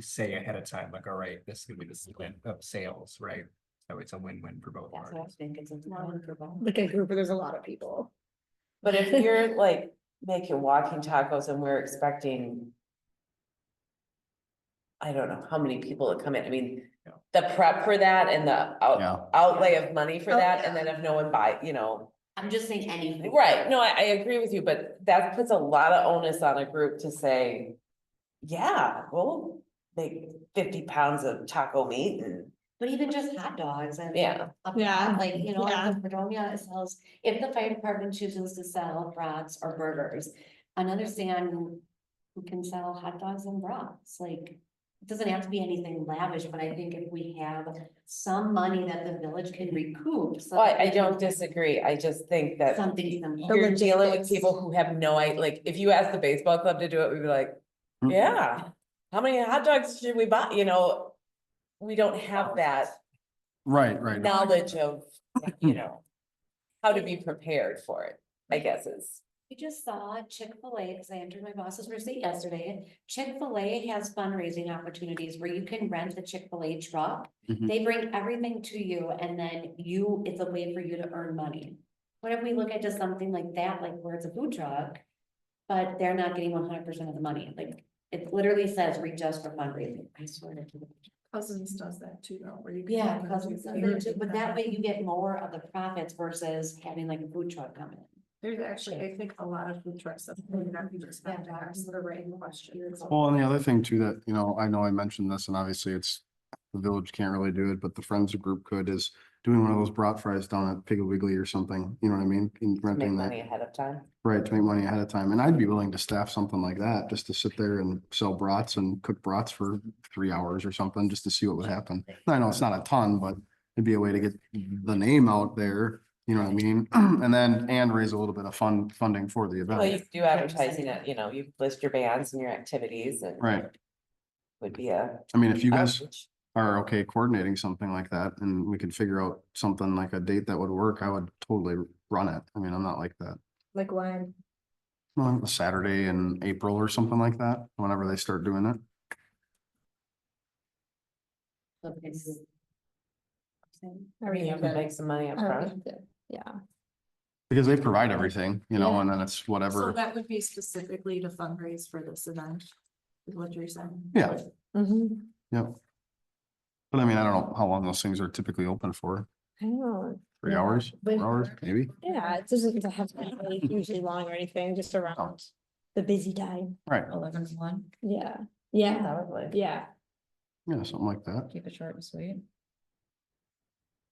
say ahead of time, like, all right, this is gonna be the split of sales, right? So it's a win-win for both That's what I parties. was thinking, it's a one for both. Like a group where there's a lot of people. But if you're like making walking tacos and we're expecting. I don't know how many people to come in, I mean, Yeah. the prep for that and the Yeah. outlay of money for Oh, that, yeah. and then if no one buy, you know. I'm just saying anything. Right, no, I agree with you, but that puts a lot of onus on a group to say. Yeah, we'll make 50 pounds of taco meat and, But even just hot dogs and. yeah, Yeah. Like, you know, Yeah. like Fredonia sells, if the fire department chooses to sell brats or burgers, another stand who can sell hot dogs and brats, like. It doesn't have to be anything lavish, but I think if we have some money that the village can recoup. so well, that I we don't can- disagree, I just think that. Something simple. The You're dealing with logistics. people who have no idea, like, if you ask the baseball club to do it, we'd be like, Hmm. yeah. How many hot dogs should we buy, you know? We don't have that Right, right. knowledge of, you know. How to be prepared for it, I guess is. We just saw Chick-fil-A, because I entered my boss's receipt yesterday. Chick-fil-A has fundraising opportunities where you can rent the Chick-fil-A truck. Mhm. They bring everything to you and then it's a way for you to earn money. What if we look at just something like that, like where it's a food truck? But they're not getting 100% of the money, like it literally says reach us for fundraising, I swear to you. Cousins does that too, though, where you. can Yeah, have them cousins, do- but that way you get more of the profits versus having like a food truck come in. There's actually, I think, a lot of food trucks that you just have to ask the right questions. Well, and the other thing too that, you know I mentioned this and obviously it's, the village can't really do it, but the Friends group could, is doing one of those brat fries down at Piggly Wiggly or something, you know what I mean? And Make renting that, money ahead of time. right, to make money ahead of time. And I'd be willing to staff something like that, just to sit there and sell brats and cook brats for 3 hours or something, just to see what would happen. I know it's not a ton, but it'd be a way to get the name out there, you know what I mean? And raise a little bit of funding for the Well, you event. do advertising it, you know, you list your bands and your activities and. Right. Would be a. I mean, if you guys outreach. are okay coordinating something like that and we could figure out something like a date that would work, I would totally run it. I mean, I'm not like that. Like when? Well, a Saturday in April or something like that, whenever they start doing it. So it's- I mean, You can make some money up front. Yeah. Because they provide everything, you know, Yeah. and then it's So whatever. that would be specifically to fundraise for this event, is what you're saying? Yeah, Mhm. yep. But I mean, I don't know how long those things are typically open for. I know. 3 Yeah, hours, but- 4 hours, maybe? Yeah, it doesn't have to be really hugely long or anything, just around the busy time. Right, 11 to 1, Yeah, yeah, Probably. yeah. yeah, something like that. keep it short and sweet.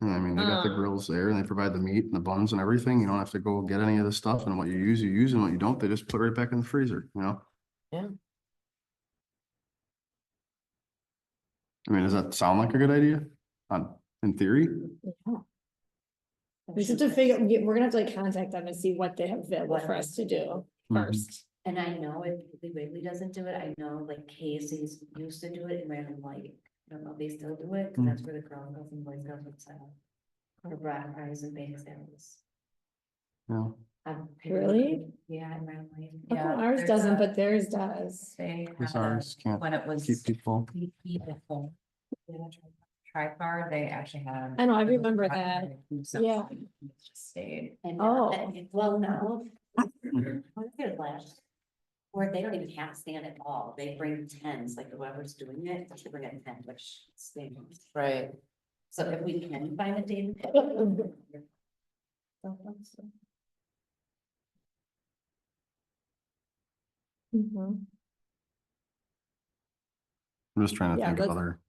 And I mean, they got the grills there and they provide the meat and the buns and everything. You don't have to go get any of this stuff, and what you use, and what you don't, they just put right back in the freezer, you know? Yeah. I mean, does that sound like a good idea? In theory? Yeah. We just have to figure, we're gonna have to like contact them and see what they have available for us to do Mhm. first. And I know if Piggly Wiggly doesn't do it, I know like Casey's used to do it in Random Light. I don't know if they still do it, because that's where the Girl Scouts and Boy Scouts would sell. Or brat fries and baked salads. Yeah. Really? Yeah, in Random Light. How come Yeah, ours there's doesn't, a- but theirs does. They Because had a- ours can't when it was keep people. people. Tri-bar, they actually had. I know, I remember that. Yeah. It just stayed. And Oh. well, no, What if last? Or they don't even have stand at all, they bring tens, like whoever's doing it, they should bring a tent, which stinks. Right. So if we can find a day. Mhm. I'm just trying to Yeah, think of that's- other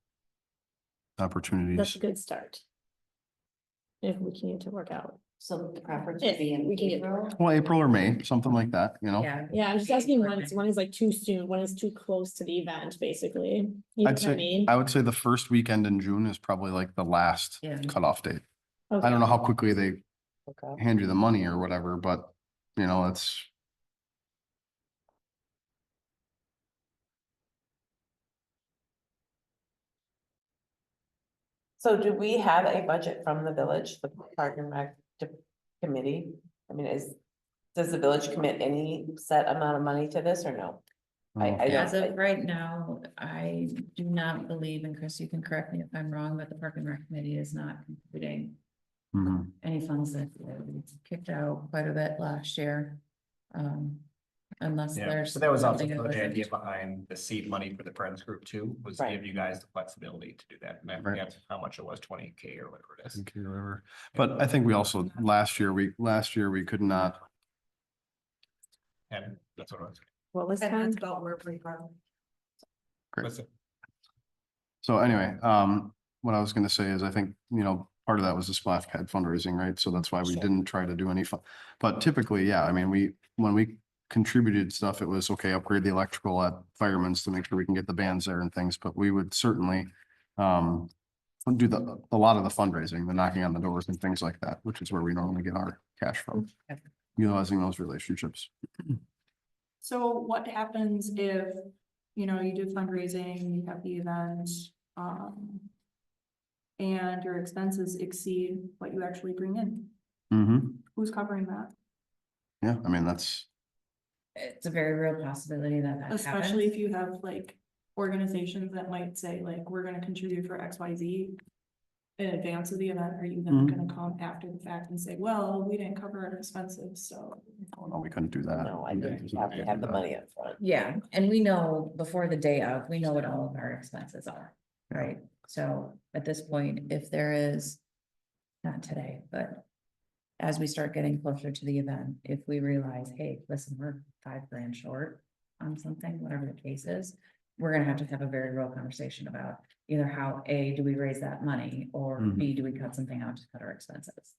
That's opportunities. a good start. If we can to work out. So the preference If would be in we can get- April. Well, April or May, something like that, you know? Yeah. Yeah, I'm just asking one is like too soon, one is too close to the event, basically. You know I'd what I say, mean? I would say the first weekend in June is probably like the last Yeah. cutoff date. I Okay. don't know how quickly they Okay. hand you the money or whatever, but you know, it's, So do we have a budget from the village, the park and rec committee? I mean, does the village commit any set amount of money to this or no? I As don't, of right now, I do not believe, and Chris, you can correct me if I'm wrong, but the Park and Rec Committee is not contributing mhm. any funds that we kicked out quite a bit last year. Unless Yeah, there's. so that was also something the that wasn't- idea behind the seed money for the Friends Group too, was to Right. give you guys the flexibility to do that. And I Right. forget how much it was, 20K or whatever it is. Okay, whatever. But I think we also, last year, we could not, And that's what it was. What was And time? that's about where we are. Great. Listen, so anyway, what I was gonna say is I think, you know, part of that was the splash pad fundraising, right? So that's why we Sure. didn't try to do any fun. But typically, yeah, I mean, when we contributed stuff, it was okay, upgrade the electrical at Fireman's to make sure we can get the bands there and things, but we would certainly do a lot of the fundraising, the knocking on the doors and things like that, which is where we normally get our cash from. Utilizing those relationships. So what happens if, you know, you do fundraising, you have the event, and your expenses exceed what you actually bring in? Mm-hmm. Who's covering that? Yeah, I mean, that's, It's a very real possibility that that Especially happens. if you have like organizations that might say like, we're gonna contribute for XYZ. In advance of the event, are you then Mhm. gonna come after the fact and say, well, we didn't cover our expenses, so. oh no, we couldn't do that. no, I think you have to have the money up front. Yeah, and we know before the day of, we know what all of our expenses are, right? So at this point, if there is, not today, but as we start getting closer to the event, if we realize, hey, listen, we're $5,000 short on something, whatever the case is, we're gonna have a very real conversation about either how, A, do we raise that money, or Mhm. B, do we cut something out to cut our expenses?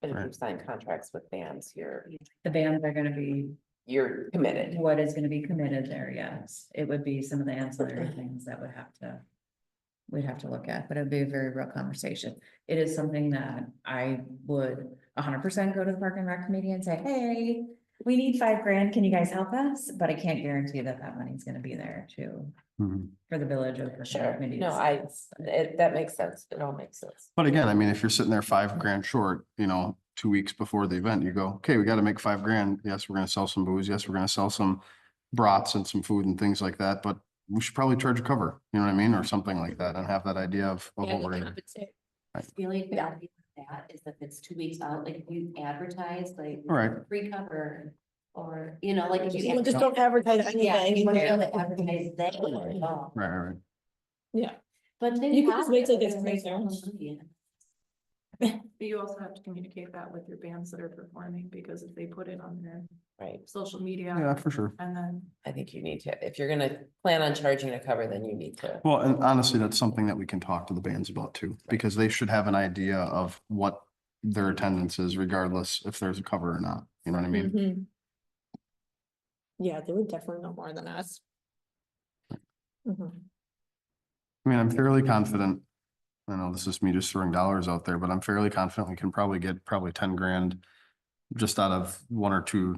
But if you Right. sign contracts with bands, The bands are gonna be you're committed. what is gonna be committed there, yes. It would be some of the ancillary things that we'd have to look at, but it'd be a very real conversation. It is something that I would 100% go to the Park and Rec Committee and say, hey, we need $5,000, can you guys help us? But I can't guarantee that that money's gonna be there to, Mhm. for the village or the Park and Rec Sure, Committee. to no, say. that makes sense, it all makes sense. But again, I mean, if you're sitting there $5,000 short, you know, 2 weeks before the event, you go, okay, we gotta make $5,000. Yes, we're gonna sell some booze. Yes, we're gonna sell some brats and some food and things like that, but we should probably charge a cover, you know what I mean? Or something like that and have that idea of what And we're gonna. compensate. The only bad thing with that is if it's 2 weeks out, like if you advertise, like. All right. Free cover, or, you know, like if you. Well, just don't advertise Yeah, anything. you want Yeah. to advertise that at all. Right. Yeah. But then. You can just wait till it have gets to raise closer. all the money. But you also have to communicate that with your bands that are performing, because if they put it on their Right, social media. Yeah, for sure. And then, I think you need to, if you're gonna plan on charging a cover, then you need to. Well, and honestly, that's something that we can talk to the bands about too, because they should have an idea of what their attendance is regardless if there's a cover or not. You know what I mean? Mhm. Yeah, they would definitely know more than us. Mhm. I mean, I'm fairly confident. I know this is me just throwing dollars out there, but I'm fairly confident we can probably get 10 grand just out of 1 or 2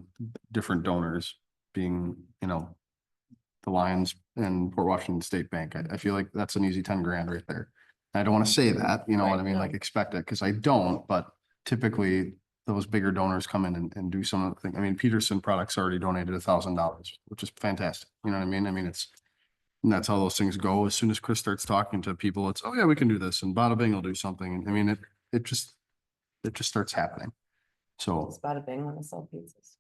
different donors being, you know, the Lions and Port Washington State Bank. I feel like that's an easy 10 grand right there. I don't want to say that, you know what I Right, mean? no. Like expect it, because I don't, but typically those bigger donors come in and do some of the things. I mean, Peterson Products already donated $1,000, which is fantastic. You know what I mean? I mean, and that's how those things go. As soon as Chris starts talking to people, it's, oh yeah, we can do this. And bada bing will do something. And I mean, it just starts happening. So, It's bada bing when I sell pizzas.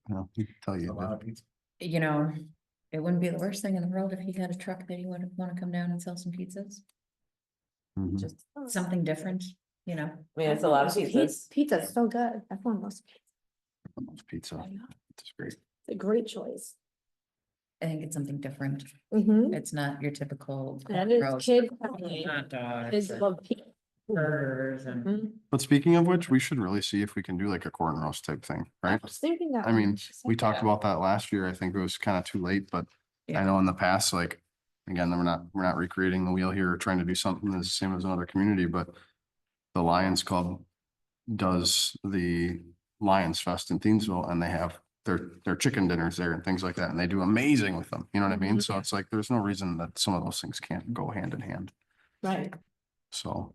you know, he can tell A you. lot of pizza. You know, it wouldn't be the worst thing in the world if he had a truck that he would want to come down and sell some pizzas. Mhm. Just something different, you know. I mean, it's a lot of pizzas. Pizza's so good. Everyone loves pizza. Almost Pizza, it's great. It's a great choice. I think it's something different. Mm-hmm. It's not your typical. That is roast, kid. hot dogs, Kids and love pizza. burgers and. Mhm. But speaking of which, we should really see if we can do like a corn roast type thing, I right? was thinking that. I when mean, she said we talked that. about that last year. I think it was kind of too late, but I Yeah. know in the past, like, again, we're not recreating the wheel here, or trying to do something that's the same as another community, but the Lions Club does the Lions Fest in Thiensville, and they have their chicken dinners there and things like that, and they do amazing with them. You know what I mean? So it's like, there's no reason that some of those things can't go hand in hand. Right. So,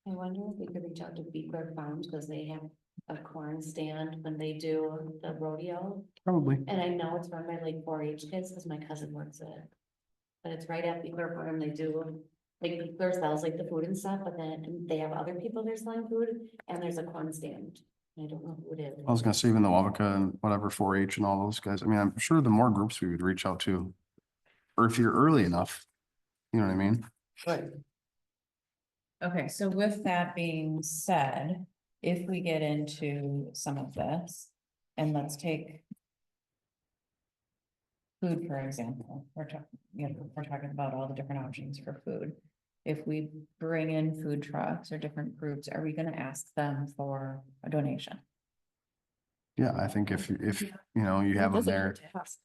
I wonder if we could reach out to Beekler Farms, because they have a corn stand when they do the rodeo. probably. And I know it's run by like 4-H kids, because my cousin works at it. But it's right at Beekler Farm, they do, like Beekler sells like the food and stuff, but then they have other people there selling food, and there's a corn stand. I don't know who it is. I was gonna say even the Wabaca and whatever 4-H and all those guys. I mean, I'm sure the more groups we would reach out to, or if you're early enough, you know what I mean? Right. Okay, so with that being said, if we get into some of this, and let's take. Food, for example, we're talking about all the different options for food. If we bring in food trucks or different groups, are we gonna ask them for a donation? Yeah, I think if you know, you have them Doesn't there. hurt to ask.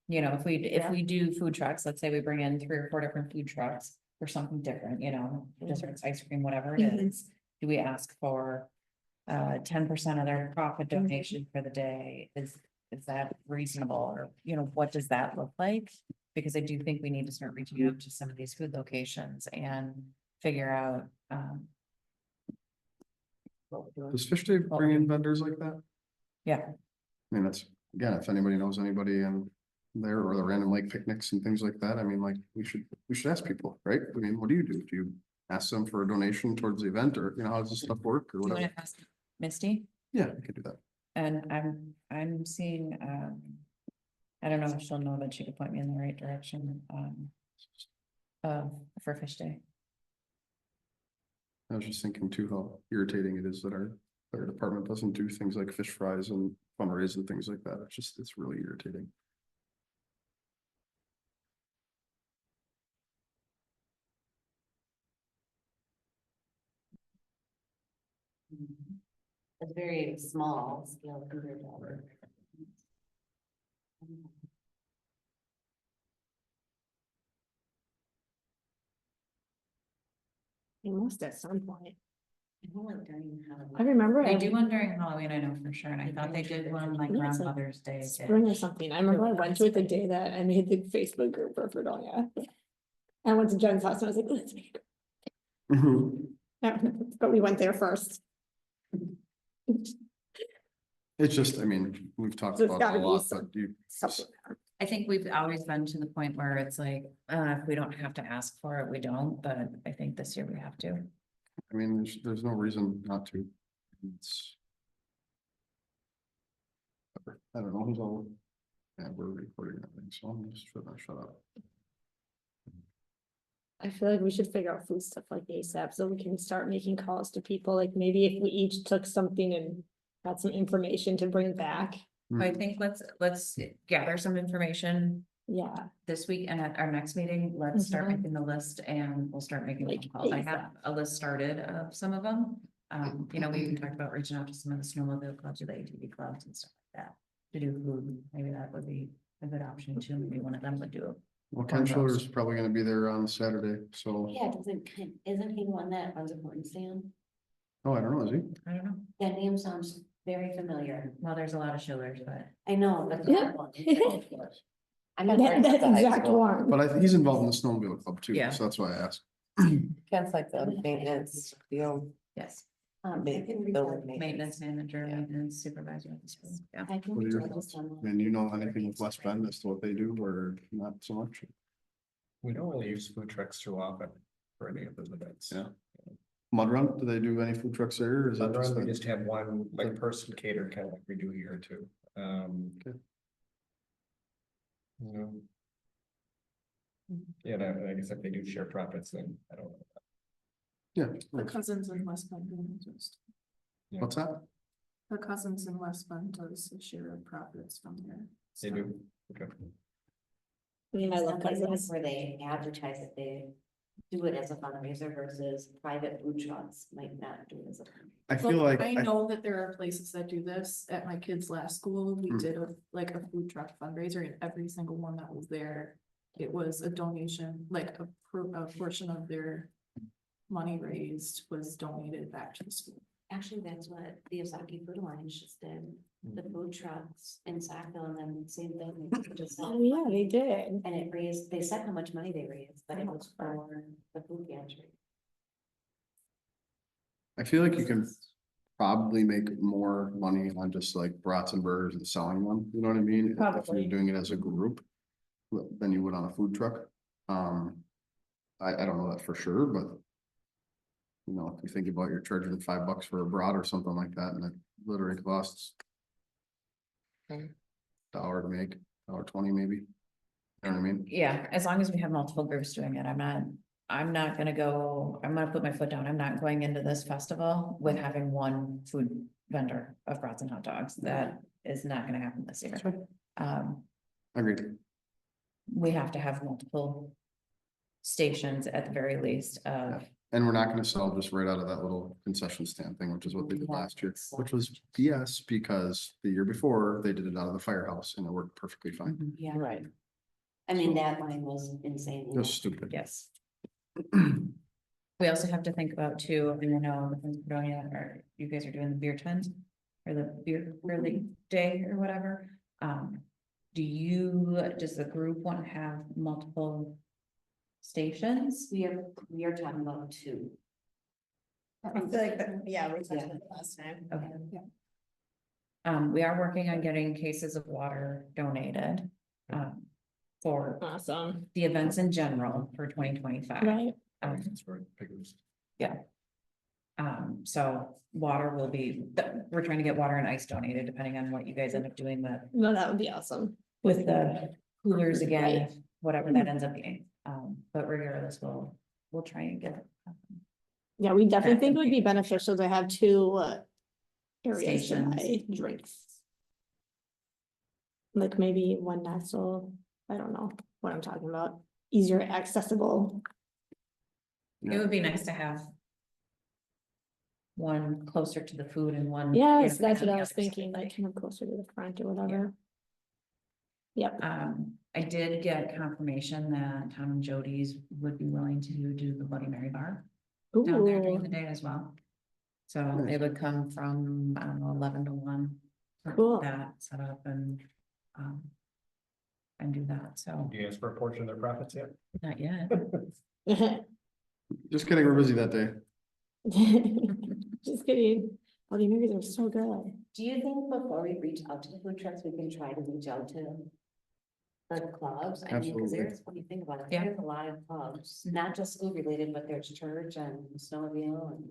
You know, if Yeah. we do food trucks, let's say we bring in 3 or 4 different food trucks for something different, you know, desserts, ice cream, whatever it Mhm. is. Do we ask for 10% of their profit donation for the day? Is that reasonable, or, you know, what does that look like? Because I do think we need to start reaching out to some of these food locations and figure out what we're doing. Does Fish Day bring in vendors like that? Yeah, I mean, that's, again, if anybody knows anybody in there, or the random lake picnics and things like that, I mean, like, we should ask people, right? I mean, what do? Do you ask them for a donation towards the event, or, you know, how does this stuff work, or do you whatever? want to ask Misty? Yeah, we could do that. And I'm seeing, I don't know if she'll know, but she could point me in the right direction, for Fish Day. I was just thinking too, how irritating it is that our department doesn't do things like fish fries and fundraise and things like that. It's really irritating. It's very small scale compared to other. They must at some point. I don't like during Halloween. I remember. They I- do one during Halloween, I know for sure, and I thought they did one like Yeah, it's like grandmother's day. Spring or something. I remember I went to it the day that I made the Facebook group for Fredonia. I went to Jen's house and I was like, let's make. Yeah, but we went there first. It's just, I mean, we've talked There's about gotta it a be lot, some- but you, Something. I think we've always been to the point where it's like, if we don't have to ask for it, we don't, but I think this year we have to. I mean, there's no reason not to. It's. I don't know who's all. Yeah, we're recording that thing, so I'm just trying to shut up. I feel like we should figure out food stuff like ASAP, so we can start making calls to people, like maybe if we each took something and had some information to bring back. I think let's gather some information Yeah, this week, and at our next meeting, let's start Mhm. making the list and we'll start making Like phone calls. I ASAP. have a list started of some of them. You know, we even talked about reaching out to some of the snowmobile clubs or the ATV clubs and stuff like that. To do food, maybe that would be a good option too. Maybe one of them would do it. Well, Ken Schiller's probably gonna be there on Saturday, so, Yeah, isn't he the one that runs a corn stand? oh, I don't know, is he? I don't know. That name sounds very familiar. Well, there's a lot of Schillers, but I know, but. Yeah. I'm not. that, that's exact one. But he's involved in the snowmobile club too, Yeah. so that's why I asked. Ken's like the maintenance, field, yes, I can reach building out. maintenance manager, Yeah. maintenance supervisor at the school. Yeah. I can What are reach your out to thoughts? someone. And you know anything with West Bend as to what they do, or not so much? We don't really use food trucks too often for any of those events. Yeah. Mud Run, do they do any food trucks there? Or is that just We like? just have one like person catered, kind of like we do here too. Okay. You know. Yeah, I guess if they do share profits, then I don't know. Yeah. The cousins in West Bend. doing just- What's that? The cousins in West Bend does a share of profits from there. They do, okay. I mean, I love Some places cousins. where they advertise that they do it as a fundraiser versus private food trucks might not do it as a. I feel like, I know that there are places that do this. At my kid's last school, we Hmm. did a food truck fundraiser, and every single one that was there. It was a donation, like a portion of their money raised was donated back to the school. Actually, that's what the Osaki Food Alliance just did, the food trucks in Sackville, and then same thing. they just- Oh, yeah, they did. And it raised, they said how much money they raised, but it was for the food pantry. I feel like you can probably make more money on just like brats and burgers and selling them, you know what I mean? If Probably. you're doing it as a group. Than you would on a food truck. I don't know that for sure, but. You know, if you think about you're charging $5 for a brat or something like that, and it literally costs. $1 to make, $1.20 maybe. You know what I mean? Yeah, as long as we have multiple groups doing it, I'm not gonna go, I'm gonna put my foot down. I'm not going into this festival with having one food vendor of brats and hot dogs. That is not gonna happen this year. Agreed. We have to have multiple stations at the very least of, And we're not gonna sell just right out of that little concession stand thing, which is what they did last year, which was BS because the year before they did it out of the firehouse and it worked perfectly fine. Yeah, Right. I mean, that line was insane. It was stupid. yes. We also have to think about too, I mean, I know in Fredonia, or you guys are doing the beer tent or the beer early day or whatever. Does the group want to have multiple stations? We are talking about two. I feel like, yeah, we talked about it last time. Okay. We are working on getting cases of water donated. For Awesome, the events in general for 2025. right? That's where it figures. So water will be, we're trying to get water and ice donated depending on what you guys end up doing No, that would be awesome. with the coolers again, Right. if whatever that ends up being. But regardless, we'll try and get. Yeah, we definitely Back think in it would be beneficial to have two areas to Stations. buy drinks. Like maybe one Nestle, I don't know what I'm talking about, easier accessible. It would be nice to have one closer to the food and one. Yes, that's on what the I was other side. thinking, like kind of closer to the front or whatever. Yep, I did get confirmation that Tom and Jody's would be willing to do the Bloody Mary bar down there during the ooh, day as well. So they would come from, I don't know, 11 to 1. something Cool. like That set up and do that, so Do you ask for a portion of their profits yet? not yet. Just kidding, we're busy that day. just kidding, Bloody Marys are so good. Do you think before we reach out to the food trucks, we can try to reach out to the clubs? I mean, because Absolutely. there's, when you think about it, Yeah. there's a lot of clubs, not just school related, but there's church and snowmobile and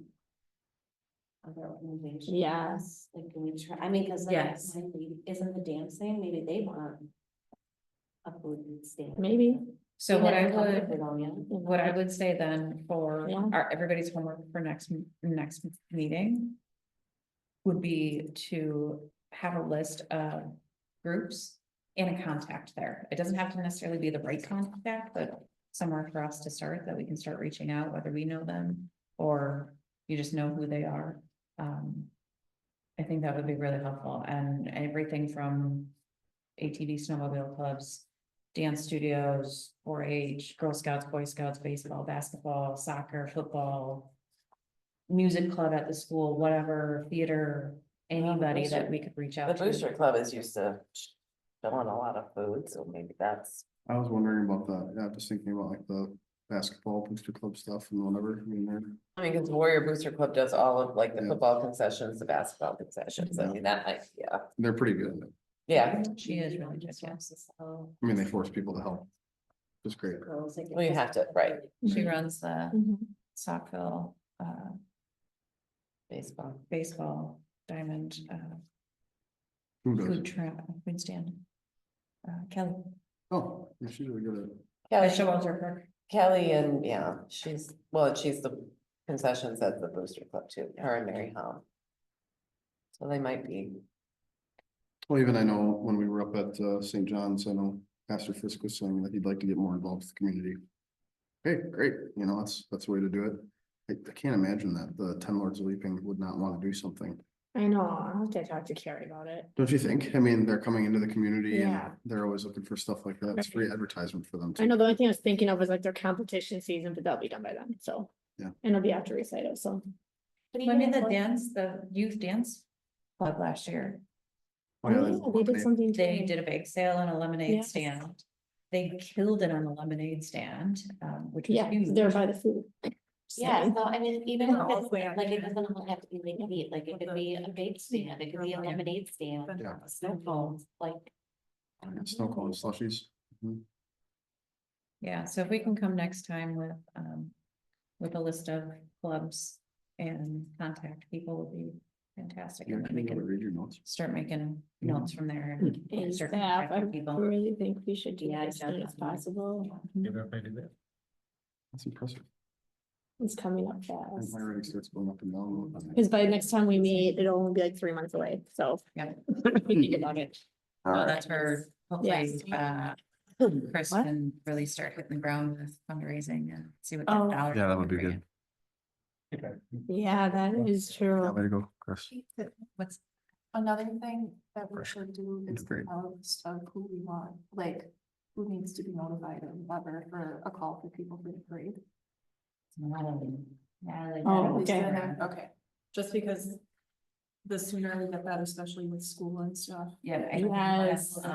other organizations. Yes. Like, can we try, I mean, because Yes. isn't the dance thing, maybe they want a food stand. Maybe. So Even what if I it comes would, with Fredonia. what I would say then for Yeah. everybody's homework for next meeting would be to have a list of groups and a contact there. It doesn't have to necessarily be the right contact, but somewhere for us to start that we can start reaching out, whether we know them or you just know who they are. I think that would be really helpful, and everything from ATV snowmobile clubs, dance studios, 4-H, Girl Scouts, Boy Scouts, baseball, basketball, soccer, football, music club at the school, whatever, theater, anybody that we could reach The out to. Booster Club is used to filling a lot of food, so maybe that's. I was wondering about that, yeah, just thinking about like the basketball booster club stuff and whatever, I mean, they're. I mean, because Warrior Booster Club does all of like the Yeah. football concessions, the basketball concessions, I Yeah. mean, that might, yeah, They're pretty good. yeah. She is really good, yes. So, I mean, they force people to help. Just great. girls, like, Well, you have to, right. She runs the Mhm. Sackville baseball. Diamond, Who does? food stand. Kelly. Oh, yeah, she's really good Kelly, Walter Park. Kelly and, yeah, she's the concessions at the Booster Club too, her and Mary Hom. So they might be, Well, even I know when we were up at St. John's, I know Pastor Fisk was saying that he'd like to get more involved with the community. Hey, great, you know, that's the way to do it. I can't imagine that the Ten Lords of Leaping would not want to do something. I know, I'll have to talk to Carrie about it. Don't you think? I mean, they're coming into the community and Yeah. they're always looking for stuff like that. It's free advertisement for them. I know the only thing I was thinking of was like their competition season, but that'll be done by then, so. Yeah. And it'll be after recital, so. I mean, the youth dance club last year, Oh, yeah, Oh, they did something. they too. did a bake sale and a lemonade Yes. stand. They killed it on the lemonade stand, which was Yeah, huge. they're by the food. Yeah, So, so I mean, even Yeah, if all it's, the way out like, it there. doesn't all have to be like meat, like, it could be a bake stand, it could be a lemonade stand, Yeah. snow cones, like. I don't know. Snow cone slushies. Yeah, so if we can come next time with a list of clubs and contact people would be fantastic. Yeah, And then can we you can read your notes? start making notes from there. and and start staff, I contacting people. really think we should do Yeah, it as soon as definitely. possible. Give everybody that. That's impressive. It's coming up And fast. my already starts going up and down. Cause by next time we meet, it'll only be like 3 months away, so. Yeah. Think about it. Well, that's where hopefully Yes. Chris What? can really start hitting the ground with fundraising and see what that Oh. dollar. Yeah, that would be can bring good. Yeah, that is Yeah, true. way to go, Chris. in. What's, Another thing that we Pressure. should do It's is great. a list of who we want, like, who needs to be notified or whatever for a call for people for the parade. Natalie. Natalie. Oh, Natalie's okay. around. Okay, just because the sooner we get that, especially with school and stuff. Yeah. I think Yes. that's,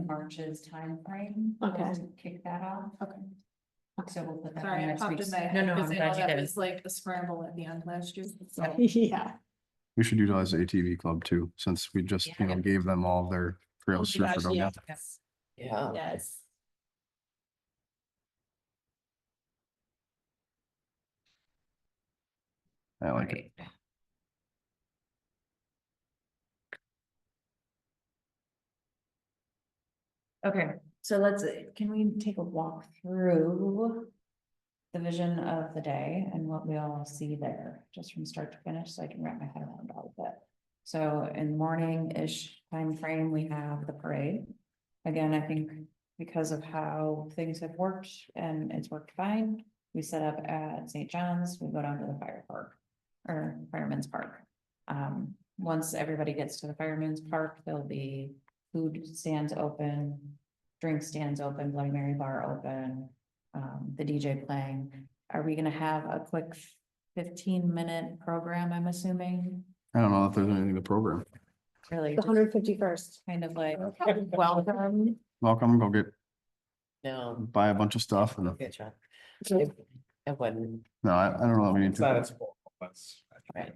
March's timeframe. Okay. to Kick that off. Okay, So we'll put that. sorry, on I next popped week's- in my No, head, no, I'm because I know glad you that did. was like a scramble at the end last year, so. Yeah. We should utilize the ATV club too, since we just, you know, gave them all their trails. Oh my gosh, surfing, yeah. Yes. yeah. Yes. I like it. Right. Okay, so can we take a walk through the vision of the day and what we all see there, just from start to finish, so I can wrap my head around all of it. So in the morning-ish time frame, we have the parade. Again, I think because of how things have worked and it's worked fine, we set up at St. John's, we go down to the fire park or Fireman's Park. Once everybody gets to the Fireman's Park, there'll be food stands open, drink stands open, Bloody Mary bar open, the DJ playing. Are we gonna have a quick 15-minute program, I'm assuming? I don't know if there's anything to program. Really, The just 151st. kind of like welcome. Welcome, go get, No, buy a bunch of stuff and, good job. It wouldn't, no, I don't know that we need It's not to. as full, that's. right.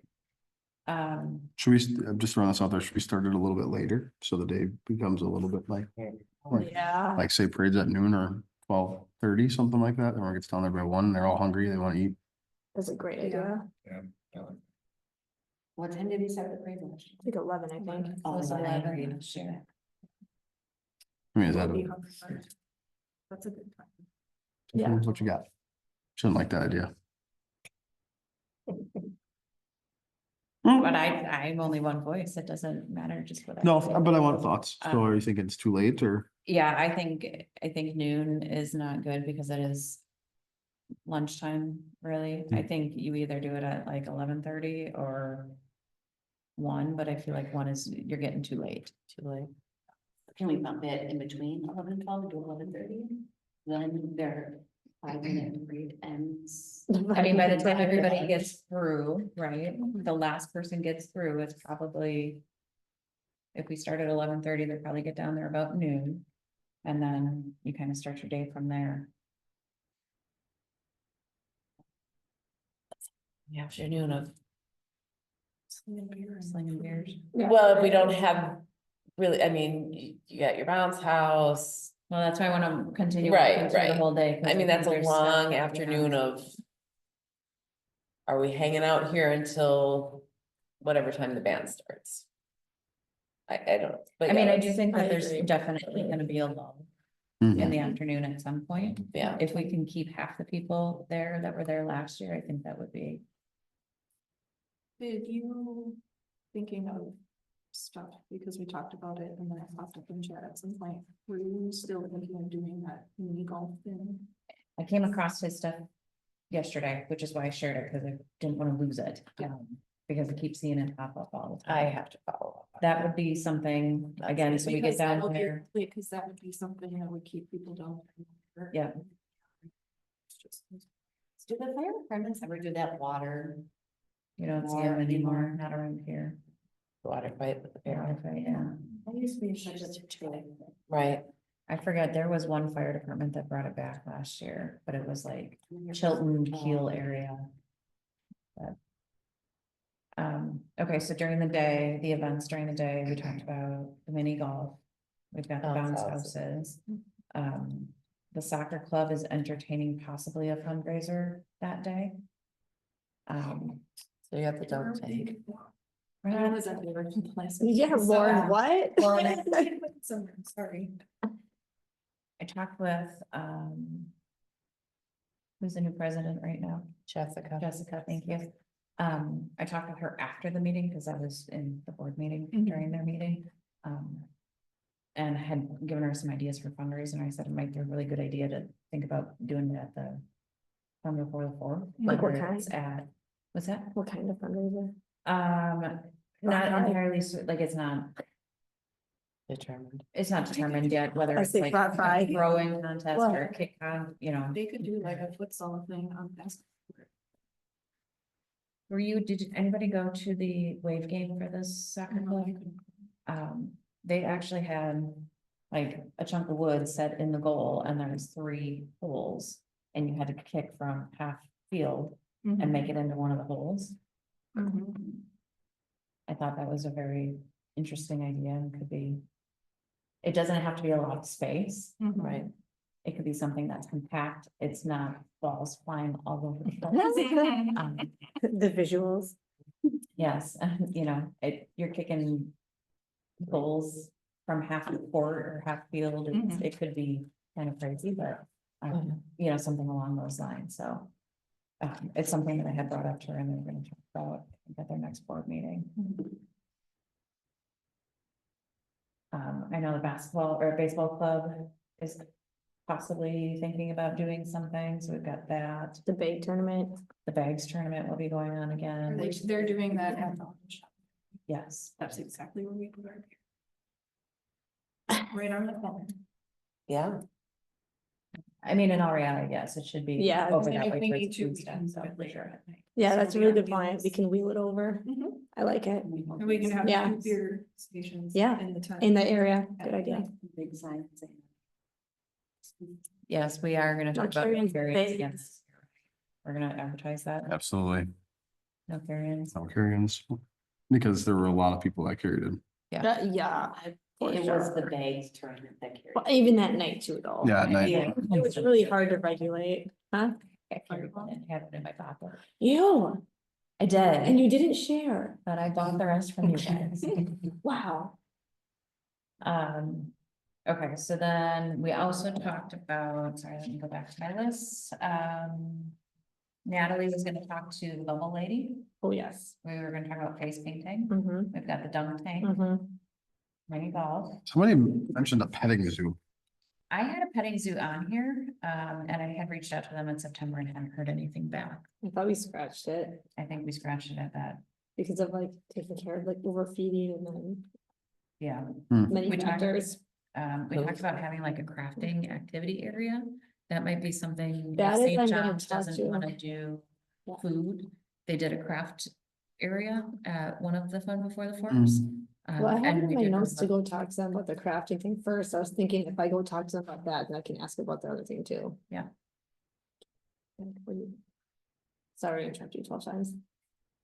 Should we, just throwing this out there, should we start it a little bit later, so the day becomes a little bit like, Yeah. like say parade's at noon or 12:30, something like that, everyone gets down there by 1, they're all hungry, they wanna eat. That's a great idea. What time did we start the parade? last year? I think 11, I think. Oh, Was 11. 11 this year. I mean, is that, Be hungry. That's a good time. Yeah. what you got? Shouldn't like that idea. But I'm only one voice, it doesn't matter, just what I. No, say. but I want thoughts, so are you thinking it's too late, or? Yeah, I think noon is not good because it is lunchtime, really. I think you either do it at like 11:30 or 1, but I feel like 1 is, you're getting too late. Too late. Can we bump it in between 11 and 12 to 11:30? Then their 5-minute parade ends. I mean, by the time everybody gets through, right, the last person gets through, it's probably. If we start at 11:30, they'll probably get down there about noon. And then you kind of start your day from there. The afternoon of, Slinging beers. well, if we don't have really, I mean, you got your bounce house. Well, that's why I want to continue. Right, walking through right. The whole day. 'cause I mean, think that's a there's stuff long that we afternoon have. of. Are we hanging out here until whatever time the band starts. I don't. but I mean, yeah, I do think I that there's agree. definitely gonna be a lull in Mhm. the afternoon at some point. Yeah, If we can keep half the people there that were there last year, I think that would be. Did you, thinking of stuff, because we talked about it and then it popped up in chat at some point, were you still thinking of doing that mini golf thing? I came across his stuff yesterday, which is why I shared it, because I didn't want to lose it. Because I keep seeing it pop up all the I time. have to follow up. That would be something, again, so we get Because that down would be- there. Because that would be something that would keep people down. there. Yeah. It's just- Do the fire departments ever do that water? You don't see them anymore, not around here. Water fight with the Yeah, parents. okay, yeah. I used to be such a toy. Right, I forgot, there was one fire department that brought it back last year, but it was like Chilton Keel area. But, okay, so during the day, the events during the day, we talked about the mini golf. We've got the Bounce bounce houses. houses. The soccer club is entertaining possibly a fundraiser that day. so you have the dog tank. I was at the original place. Yeah, So, Lauren, what? Well, and I- Somewhere, sorry. I talked with, who's the new president right now? Jessica. Jessica, thank you. I talked with her after the meeting, because I was in the board meeting Mhm. during their meeting. And had given her some ideas for fundraising. I said it might be a really good idea to think about doing it at the Fund Before the Fourth. Like what whether it's At, what's that? What kind of fundraiser? Not high? entirely, like, it's not Determined. determined yet, whether I it's say like frat fry. a throwing contest or Well- a kick on, you know. They could do like a futsal thing on basketball. Did anybody go to the wave game for this soccer club? They actually had like a chunk of wood set in the goal and there was 3 holes. And you had to kick from half field and make it into one of the holes. I thought that was a very interesting idea and could be. It doesn't have to be a lot of space, Right. it could be something that's compact, it's not balls flying all over the place. The visuals. Yes, you know, you're kicking goals from half the court or half field, it could be kind of crazy, but, you know, something along those lines, so. It's something that I had brought up to her and they're gonna talk about at their next board meeting. I know the basketball or baseball club is possibly thinking about doing something, so we've got that. The big tournament. The bags tournament will be going on again. They're doing that at the shop. Yes, That's exactly where we put our beer. Right on the corner. Yeah, I mean, in all reality, yes, it should be. Yeah. Over And that if way we towards need to, we Tuesday, can so do it for later sure. at night. Yeah, So that's a we really have good point. meals. We can wheel it over. I like it. And we can have Yeah. 2 beer stations. Yeah, In the time. In the area. Good idea. Big signs. Yes, we are gonna talk about Carrion's carriers big. again. We're gonna advertise that, Absolutely. no carriers. No carry-ins, because there were a lot of people that carried it. Yeah. for It was the sure. bags tournament that carried. But even that night too, though. Yeah, at night. Yeah. It was really hard to regulate, huh? I carried one and had it in my pocket. You, I and did, you didn't share. but I bought the rest from you guys. Wow. Okay, so then we also talked about, sorry, let me go back to my list. Natalie was gonna talk to the bubble lady. Oh, yes. We were gonna talk about face painting. Mm-hmm, We've got the dunk tank, mm-hmm. mini golf. Somebody mentioned a petting zoo. I had a petting zoo on here, and I had reached out to them in September and hadn't heard anything back. I thought we scratched it I think we scratched it at that, because of like taking care of like overfeeding and then yeah. many We talked- factors. We talked about having like a crafting activity area. That might be something. if That is, St. I'm gonna John's talk doesn't to- wanna do Yeah. food. They did a craft area at one of the Fun Before the Forks. Well, I and have we in my did notes to remember- go talk to them about the crafting thing first. I was thinking if I go talk to them about that, then I can ask about the other thing too. Yeah. Sorry, I interrupted you 12 times.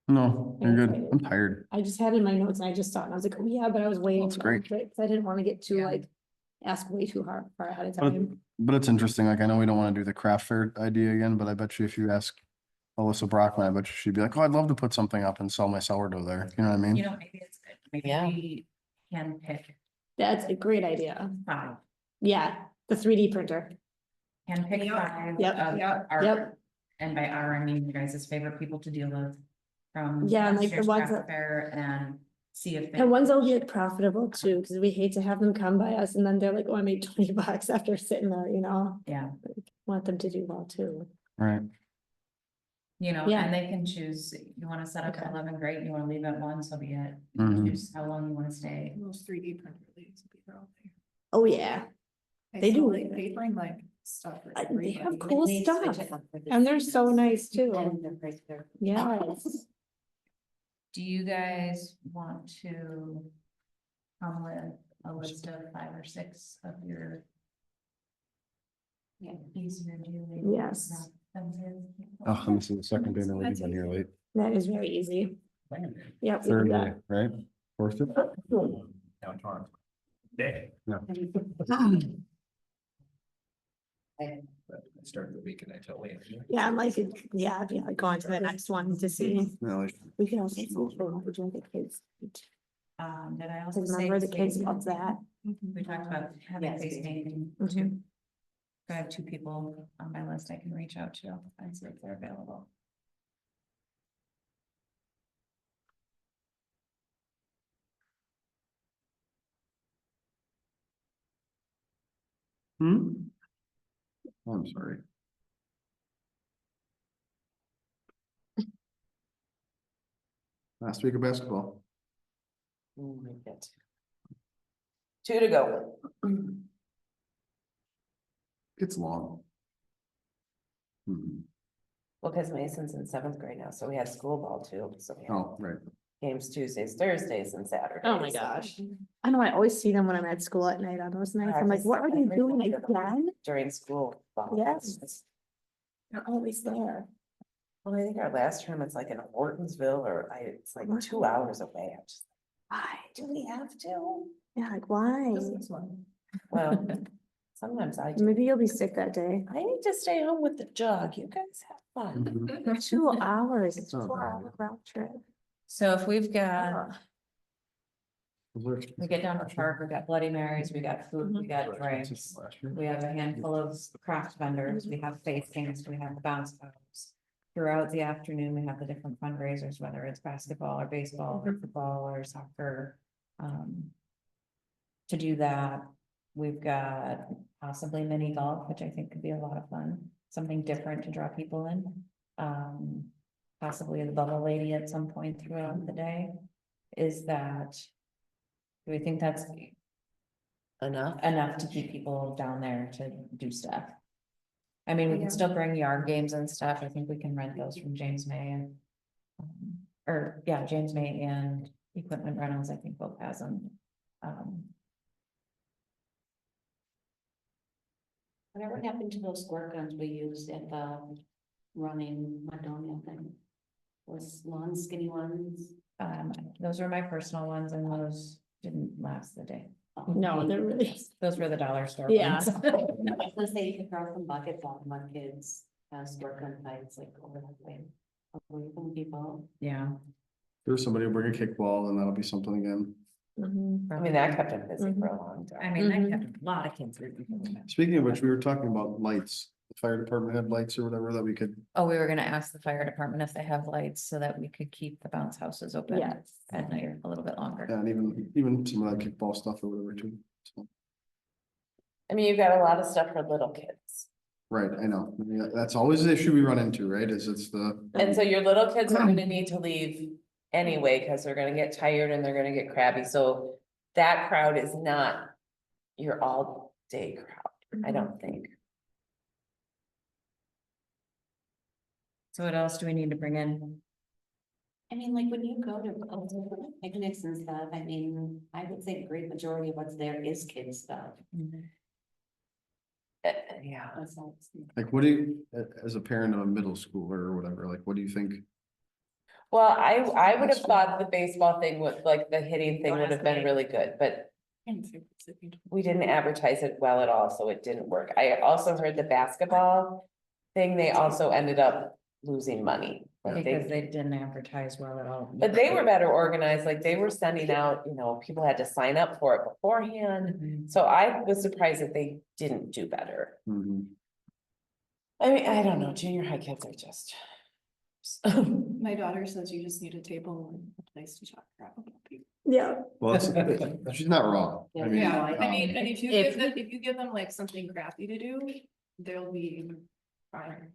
No, you're good. Okay. I'm tired. I just had it in my notes and I just thought, and I was like, oh yeah, but I was waiting. That's great. Because I didn't want to get too Yeah. like, ask way too hard, far ahead of But, time. but it's interesting. Like, I know we don't want to do the craft fair idea again, but I bet you if you ask Alyssa Brockman, I bet she'd be like, oh, I'd love to put something up and sell my sourdough there. You know what I You mean? know, maybe it's good. Maybe Yeah. we can pick That's a great idea. 5. Yeah, the 3D printer. Can pick Yeah. 5 Yep. of Yep. our, Yep. and by our, I mean you guys' favorite people to deal with. From. Yeah, and like the upstairs ones craft that- fair and see if. they- And ones that'll be like profitable too, because we hate to have them come by us and then they're like, oh, I made 20 bucks after sitting there, you know? Yeah, Want them to do well too. Right. you know, Yeah. and they can choose, you wanna set up at Okay. 11, great, you wanna leave at 1, so be it. Mhm. Choose how long you wanna stay. Those 3D printer leagues will be there all day. Oh, yeah. They so, do. like, They bring like stuff. for They have everybody. cool They switch stuff. it up for the And they're so seasons. nice too. And they're right there. Yes. Do you guys want to come with a list of 5 or 6 of your Yeah. easier doing? Yes. Oh, and this is the second day in a row you've been here late. That is very easy. Yep. we do Third day, that. right? Fourth. day? Now tomorrow. Day. But I started the week and I felt late. Yeah, I'm like, yeah, I'd be like going to the next one to see. No, like, We can also see if we're doing the kids. Did I also say? Remember the kids face love that. painting? We talked about having Yes, face face painting Mhm. too. I have 2 people on my list I can reach out to and see if they're available. Hmm? Oh, I'm sorry. Last week of basketball. Oh, my God. 2 to go. It's long. Hmm. Well, because Mason's in 7th grade now, so we had school ball too, so we had Oh, right. games Tuesdays, Thursdays and Saturdays. Oh my gosh. I know, I always see them when I'm at school at night on those nights. I'm like, what are they doing again? During school. ball. Yes. They're always there. Well, I think our last tournament's like in Hortonsville or it's like 2 hours away. I'm just, Why? do we have to? Yeah, like why? This is one. Well, sometimes I do. Maybe you'll be sick that day. I need to stay home with the jug. You guys have fun. Mhm. 2 hours, it's a Oh, 4-hour round trip. So if we've got, Ugh. we get down to park, we got Bloody Marys, we got food, we got drinks. We have a handful of craft vendors, we have face paints, we have the bounce houses. Throughout the afternoon, we have the different fundraisers, whether it's basketball or baseball or football or soccer. To do that, we've got possibly mini golf, which I think could be a lot of fun, something different to draw people in. Possibly the bubble lady at some point throughout the day. Is that? Do we think that's enough to keep people down there to do stuff? I mean, we can still bring yard games and stuff. I think we can rent those from James May and. James May and Equipment Rentals, I think both has them. Whatever happened to those squirt guns we used at the running Madonia thing? Was long skinny ones? Those were my personal ones and those didn't last the day. No, they're really, Those were the dollar store Yeah. ones. Let's say you could throw some buckets on my kids, squirt gun fights like over that way. Away from people. Yeah. There's somebody who bring a kickball and that'll be something again. mhm. I mean, that kept him busy for a long I time. mean, Mhm. that kept a lot of kids. Speaking of which, we were talking about lights. The fire department had lights or whatever that we could, Oh, we were gonna ask the fire department if they have lights so that we could keep the bounce houses open Yes. at night a little bit longer. and even some of that kickball stuff or whatever too. So, I mean, you've got a lot of stuff for little kids. right, I know. I mean, that's always the issue we run into, right? Is it's the, And so your little kids are gonna need to leave anyway, because they're gonna get tired and they're gonna get crabby, so that crowd is not your all day crowd, I don't think. So what else do we need to bring in? I mean, like when you go to picnics and stuff, I mean, I would say a great majority of what's there is kids stuff. Yeah. That's all. like, what do you, as a parent of a middle schooler or whatever, like, what do you think? Well, I would have thought the baseball thing would, like, the hitting thing would have been really good, but we didn't advertise it well at all, so it didn't work. I also heard the basketball thing, they also ended up losing money. Like Because they didn't advertise well at all. But they were better organized, like they were sending out, people had to sign up for it beforehand. Mhm. So I was surprised that they didn't do better. Mhm. I mean, I don't know, junior high kids are just. My daughter says you just need a table and a place to talk crap about people. Yeah, Well, she's not wrong. I mean, Yeah, I um, mean, and if you if- give them like something crappy to do, they'll be fine.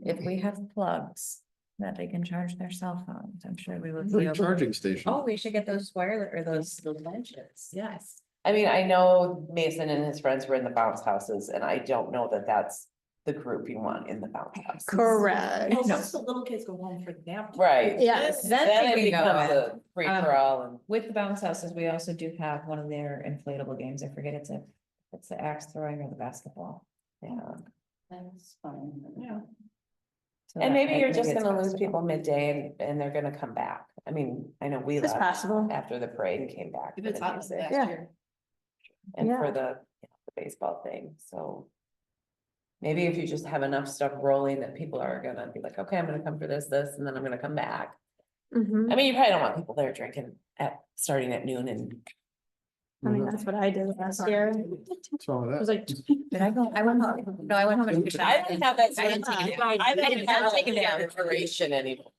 If we have plugs that they can charge their cell phones, I'm sure we will. Free be able- charging station. Oh, we should get those wireless or those benches. Yes. I mean, I know Mason and his friends were in the bounce houses, and I don't know that that's the group you want in the bounce house. correct. Well, once the little kids go home for the nap. Right. Yes. Then Then we it can go becomes with- a free for all and. With the bounce houses, we also do have one of their inflatable games. I forget it's the axe throwing or the basketball. Yeah, That's fine. Yeah. So and that- maybe I you're think just it's gonna lose possible. people midday and they're gonna come back. I mean, I know we It's left possible. after the parade and came back. If for it's the hot as music last year. And for Yeah. the baseball thing, so. Maybe if you just have enough stuff rolling that people are gonna be like, okay, I'm gonna come for this, and then I'm gonna come back. Mhm. I mean, you probably don't want people there drinking starting at noon and. I mean, that's what I did last year. What's wrong with It that? was like, Did I go? I went home. No, I went home and. I didn't have that. I didn't take it down. I didn't have take it down. Duration anymore,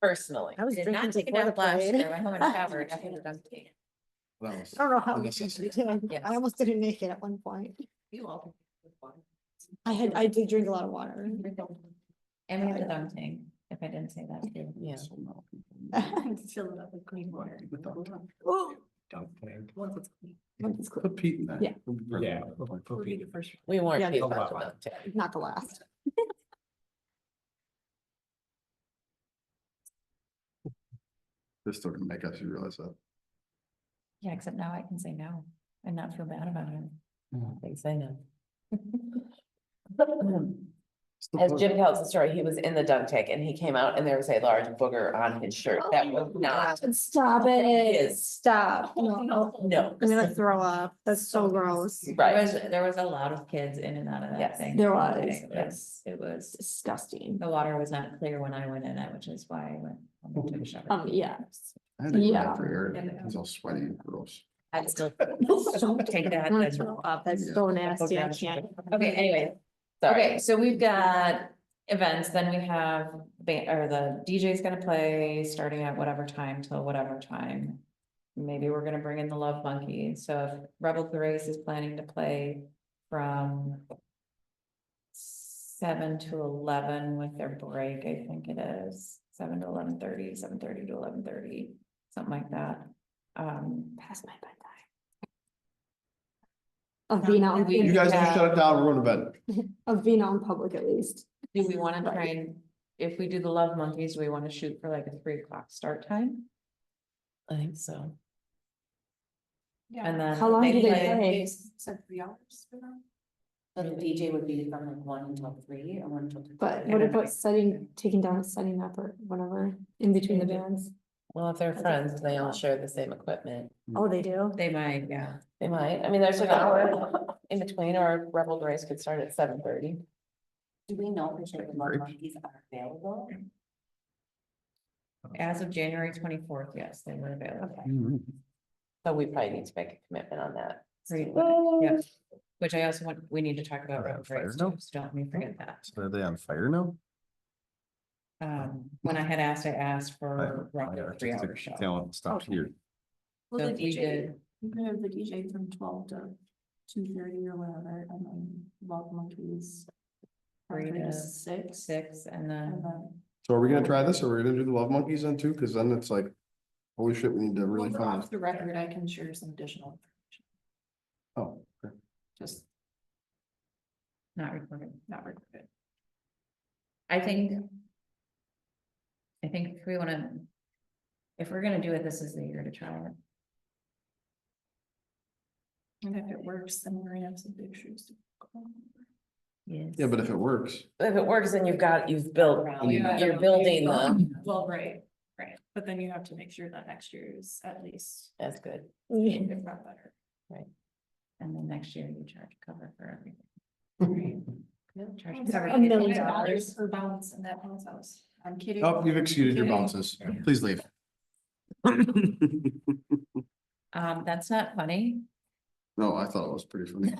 personally. I was Did drinking not take it before the down last parade. year. I went home and showered after the dunk tank. That was- I don't know how I we guess that's- did. Yes. I almost didn't make it at one point. You all. I did drink a lot of water. And we had the dunk tank, if I didn't say that too. Yeah. Fill it up with clean water. Oh, Don't think. Once it's clean. it's cool. Put Pete in that. Yeah. Yeah. We'll be the first. We weren't. Yeah, paid no about problem. that. Not the last. They're still gonna make us realize that. Yeah, except now I can say no and not feel bad about it. Thanks, I know. Still As fun. Jim tells the story, he was in the dunk tank and he came out and there was a large booger on his shirt. That was not. Stop it. Yes. Stop. No. No. I'm gonna throw up. That's so gross. Right. There was a lot of kids in and out of that Yes, thing. there was, It was, Disgusting. the water was not clear when I went in it, which is why I went home and took a shower. Yeah. I had to go Yeah. back for air. It's all sweaty and gross. I'd still take that. I'm gonna and- throw up. That's so nasty. I can't. Okay, anyway, Sorry. okay, so we've got events, then we have the DJ's gonna play starting at whatever time till whatever time. Maybe we're gonna bring in the Love Monkey, so if Rebel Grace is planning to play from 7 to 11 with their break, I think it is, 7 to 11:30, 7:30 to 11:30, something like that. Past my bedtime. Of being out, We- You guys can Yeah. shut it down, we're going to bed. of being out in public at least. Do we wanna try and, if we do the Love Monkeys, do we wanna shoot for like a 3 o'clock start time? I think so. And then. How long do they play- play? Said 3 hours for them. So the DJ would be from like 1 until 3 or 1 until 2. But what about taking down, setting up or whatever in between the bands? Well, if they're friends, and they all share the same equipment. Oh, they do? They might, yeah. They might. I mean, there's an hour in between or Rebel Grace could start at 7:30. Do we know for sure the Love Monkeys are available? As of January 24th, yes, they were available. So we probably need to make a commitment on that. Yeah, which I also want, we need to talk about Are they road on fire race now? too, so don't let me forget that. So are they on fire now? When I had asked, I asked for roughly a 3 hour show. Talent stopped here. Well, So the if we DJ, did, you can have the DJ from 12 to 2:30 or whatever, and then Love Monkeys. from 3 3 to 6. 6 and And then, then. So are we gonna try this or we're gonna do the Love Monkeys then too? Cause then it's like, holy shit, we need to really Well, find. off the record, I can share some additional information, Oh, okay. just not recorded. not recorded. I think if we wanna, if we're gonna do it, this is the year to try it. And if it works, then we're gonna have some big shoes to. fill. Yes. Yeah, but if it works, If it works, then you've built, Yeah. you're building the, Well, right, but then you have to make sure that next year is at least, that's good. if not better. And then next year you charge cover for everything. Charge It's cover. $1 million. $5 per bounce in that bounce house. I'm kidding. Oh, you've excused your Kidding. bounces. Please leave. That's not funny. No, I thought it was pretty funny.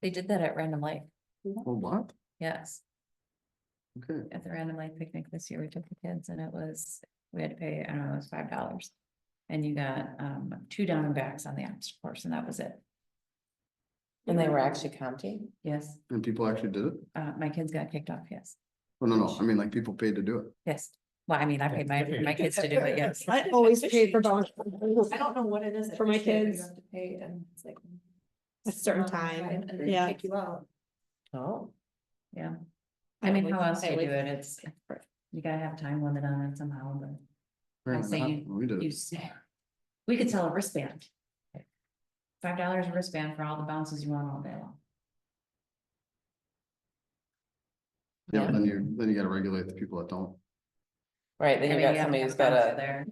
They did that at Random Lake. Oh, what? Yes, Okay. at the Random Lake picnic this year, we took the kids and it was, we had to pay, I don't know, it was $5. And you got 2 down and backs on the obstacle course and that was it. And they were actually counting? Yes, And people actually did it? my kids got kicked off, yes, Oh, no, I mean, like, people paid to do it. yes. Well, I mean, I paid my kids to do it, yes. I always pay for bounce. I don't know what it is. For my Officially, you kids. have to pay and it's like. A certain time, And then yeah. kick you out. Oh, Yeah. I mean, how else do you I do it? It's, you gotta have time limit on it somehow, but Apparently say not. you- We did you it. say, we could sell a wristband. $5 a wristband for all the bounces you want all day long. Yeah, then you gotta regulate the people that don't. right, then I you mean, got have somebody to who's have got bouncer a, there.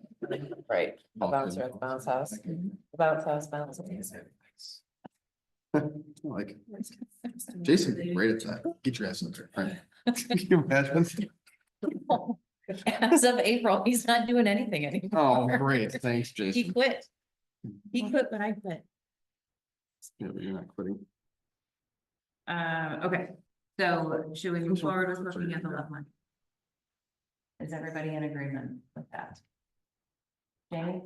right, a Bounce bouncer in. at the bounce house, Mhm. bounce house, bounce. Like, Jason, great at that. Get your ass in there. Right. Can you imagine? As of April, he's not doing anything Oh, anymore. great. Thanks, He Jason. quit. He quit when I quit. Yeah, but you're not quitting. Okay, so should we move forward with looking at the left line? Is everybody in agreement with that? Jamie?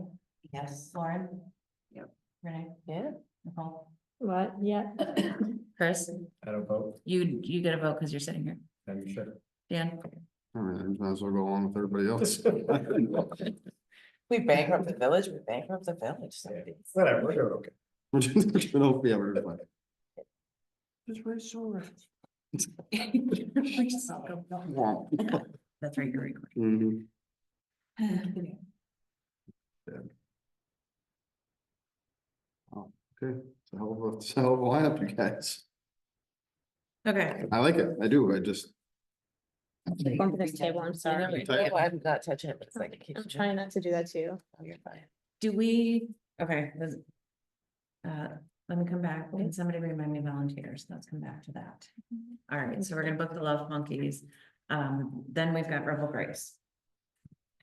Yes. Lauren? Yep. Renee? Yeah, Nicole? What, yeah, Chris? I don't vote, You get a vote because you're sitting here. I'm sure. Dan? All right, I might as well go along with everybody else. we bankrupt the village, we bankrupt the village. so it's- Whatever, we're doing okay. Yeah, we're fine. That's right, you're recording. Mhm. Okay, so hell of a lineup, you guys. Okay. I like it. I do. I just, going to this table, I'm I know, sorry. I'm not touching it, but it's like. it keeps I'm trying not to do that too. Oh, you're fine. Do we, okay, let me come back. Can somebody remind me volunteers? Let's come back to that. All right, so we're gonna book the Love Monkeys. Then we've got Rebel Grace.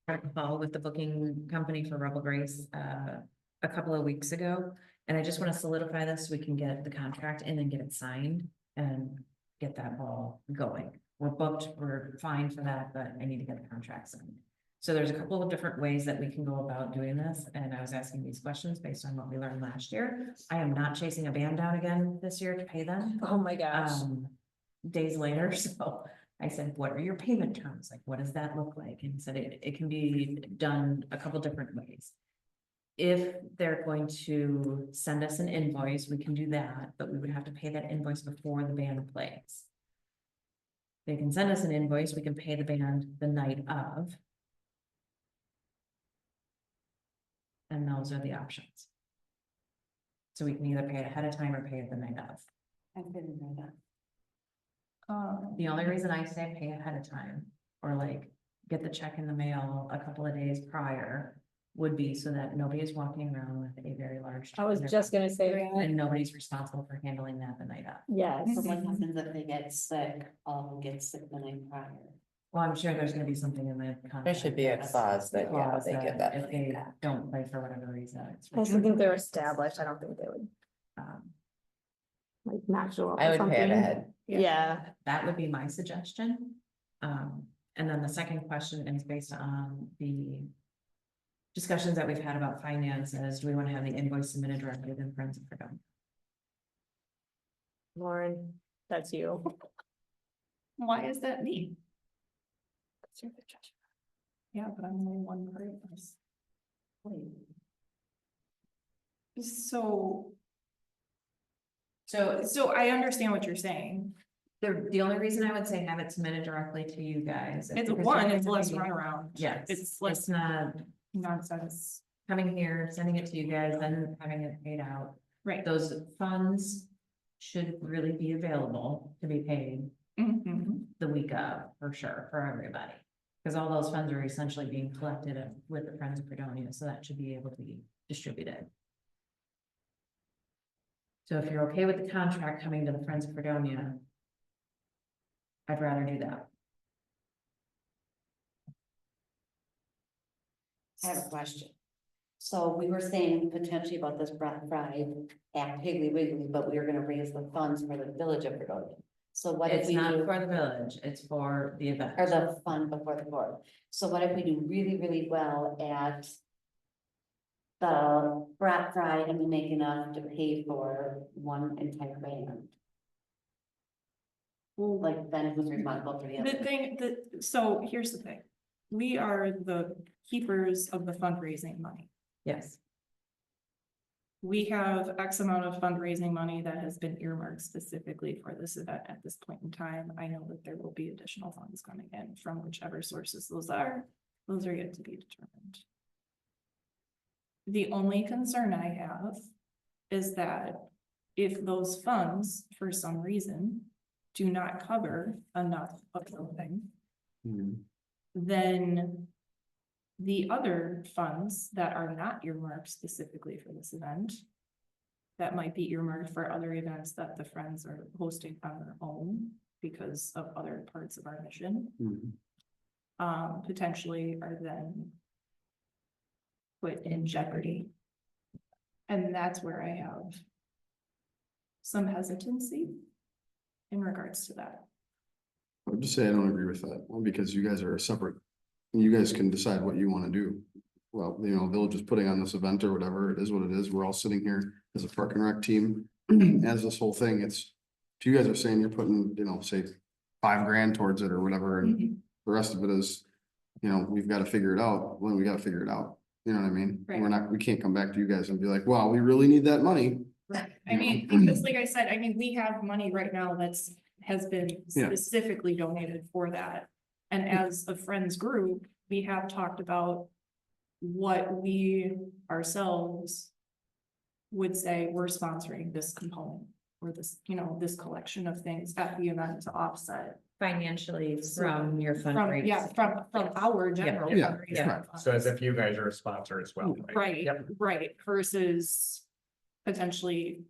Had a call with the booking company for Rebel Grace, a couple of weeks ago. And I just want to solidify this, so we can get the contract in and get it signed and get that ball going. We're booked, we're fine for that, but I need to get the contract signed. So there's a couple of different ways that we can go about doing this, and I was asking these questions based on what we learned last year. I am not chasing a band down again this year to pay them. Oh my gosh. Days later, so I said, what are your payment terms? Like, what does that look like? And he said it can be done a couple different ways. If they're going to send us an invoice, we can do that, but we would have to pay that invoice before the band plays. They can send us an invoice, we can pay the band the night of. And those are the options. So we can either pay it ahead of time or pay it the night of. I didn't know that. The only reason I say pay ahead of time, or like get the check in the mail a couple of days prior, would be so that nobody is walking around with a very large. check I was in their just gonna say that, And nobody's responsible for handling that the night of. yes. So what happens if they get sick, get sick the night prior? Well, I'm sure there's gonna be something in the contract. There should be a clause that, yeah, Clause they get that. If they don't play for whatever reason. it's I also think they're established. I don't think they would Um, like not show up I or would something. pay it ahead. Yeah, That would be my suggestion. And then the second question is based on the discussions that we've had about finances. Do we want to have the invoice submitted directly to Friends of Freedom? Lauren, that's you. Why is that me? Yeah, but I'm only one person. So I understand what you're saying. The only reason I would say have it submitted directly to you guys. is It's because one, you're it's gonna less be- runaround. Yes, It's less it's not nonsense. coming here, sending it to you guys, then having it paid out. Right. Those funds should really be available to be paid Mhm. the week of, for sure, for everybody. Because all those funds are essentially being collected with the Friends of Fredonia, so that should be able to be distributed. So if you're okay with the contract coming to the Friends of Fredonia, I'd rather do that. I have a question. So we were saying potentially about this Black Friday at Piggly Wiggly, but we were gonna raise the funds for the village of Fredonia. So what if It's we not do, for the village, it's for the event. or the fund before the board? So what if we do really, really well at the Black Friday and we make enough to pay for one entire band? Like then who's responsible for the The other? thing, so here's the thing. We are the keepers of the fundraising money. Yes, We have X amount of fundraising money that has been earmarked specifically for this event at this point in time. I know that there will be additional funds coming in from whichever sources those are. Those are yet to be determined. The only concern I have is that if those funds, for some reason, do not cover enough of something, Mhm. then the other funds that are not earmarked specifically for this event, that might be earmarked for other events that the Friends are hosting on their own because of other parts of our mission, Mhm. potentially are then put in jeopardy. And that's where I have some hesitancy in regards to that. I would just say I don't agree with that, well, because you guys are separate. You guys can decide what you wanna do. Well, you know, village is putting on this event or whatever, it is what it is, we're all sitting here as a park and rec team. As this whole thing, it's, if you guys are saying you're putting, you know, say $5,000 towards it or whatever, and the rest of it is, you know, we've gotta figure it out, well, we gotta figure it out. You know what I mean? Right. We're not, we can't come back to you guys and be like, wow, we really need that money. Right, I mean, because like I said, I mean, we have money right now has been Yeah. specifically donated for that. And as a friends group, we have talked about what we ourselves would say we're sponsoring this component or this, you know, this collection of things at the event to offset. financially from your fundraising. From our general. Yeah, fundraising yeah. funds. So as if you guys are a sponsor as well. Right, Yep. right, versus potentially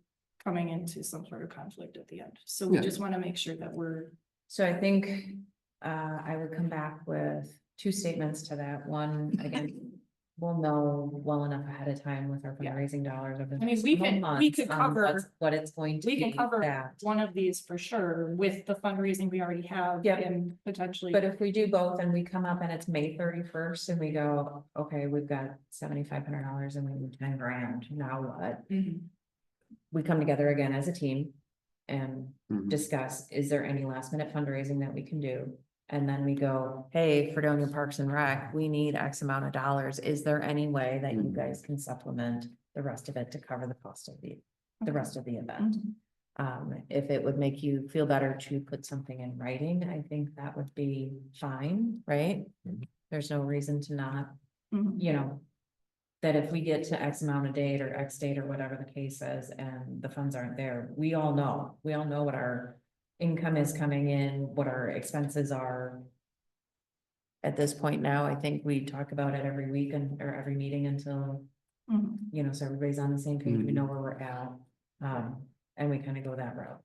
coming into some sort of conflict at the end. So we Yeah. just want to make sure that we're, So I think, I would come back with two statements to that. One, again, we'll know well enough ahead of time with our Yeah. fundraising dollars over the I mean, next we couple can- we months could on cover- what it's going to we be. can cover that. one of these for sure with the fundraising we already have Yep. and potentially. But if we do both and we come up and it's May 31st and we go, okay, we've got $7,500 and we need 10 grand, now what? Mhm. We come together again as a team and Mhm. discuss, is there any last minute fundraising that we can do? And then we go, hey, Fredonia Parks and Rec, we need X amount of dollars. Is there any way that you Mhm. guys can supplement the rest of it to cover the cost of the Okay. rest of the event? Mhm. If it would make you feel better to put something in writing, I think that would be fine, right? Mhm. There's no reason to not, Mhm. you know, that if we get to X amount of date or X date or whatever the case is and the funds aren't there, we all know what our income is coming in, what our expenses are. At this point now, I think we talk about it every week or every meeting until, Mhm. you know, so everybody's on the same page, we know where we're at. And we kind of go that route.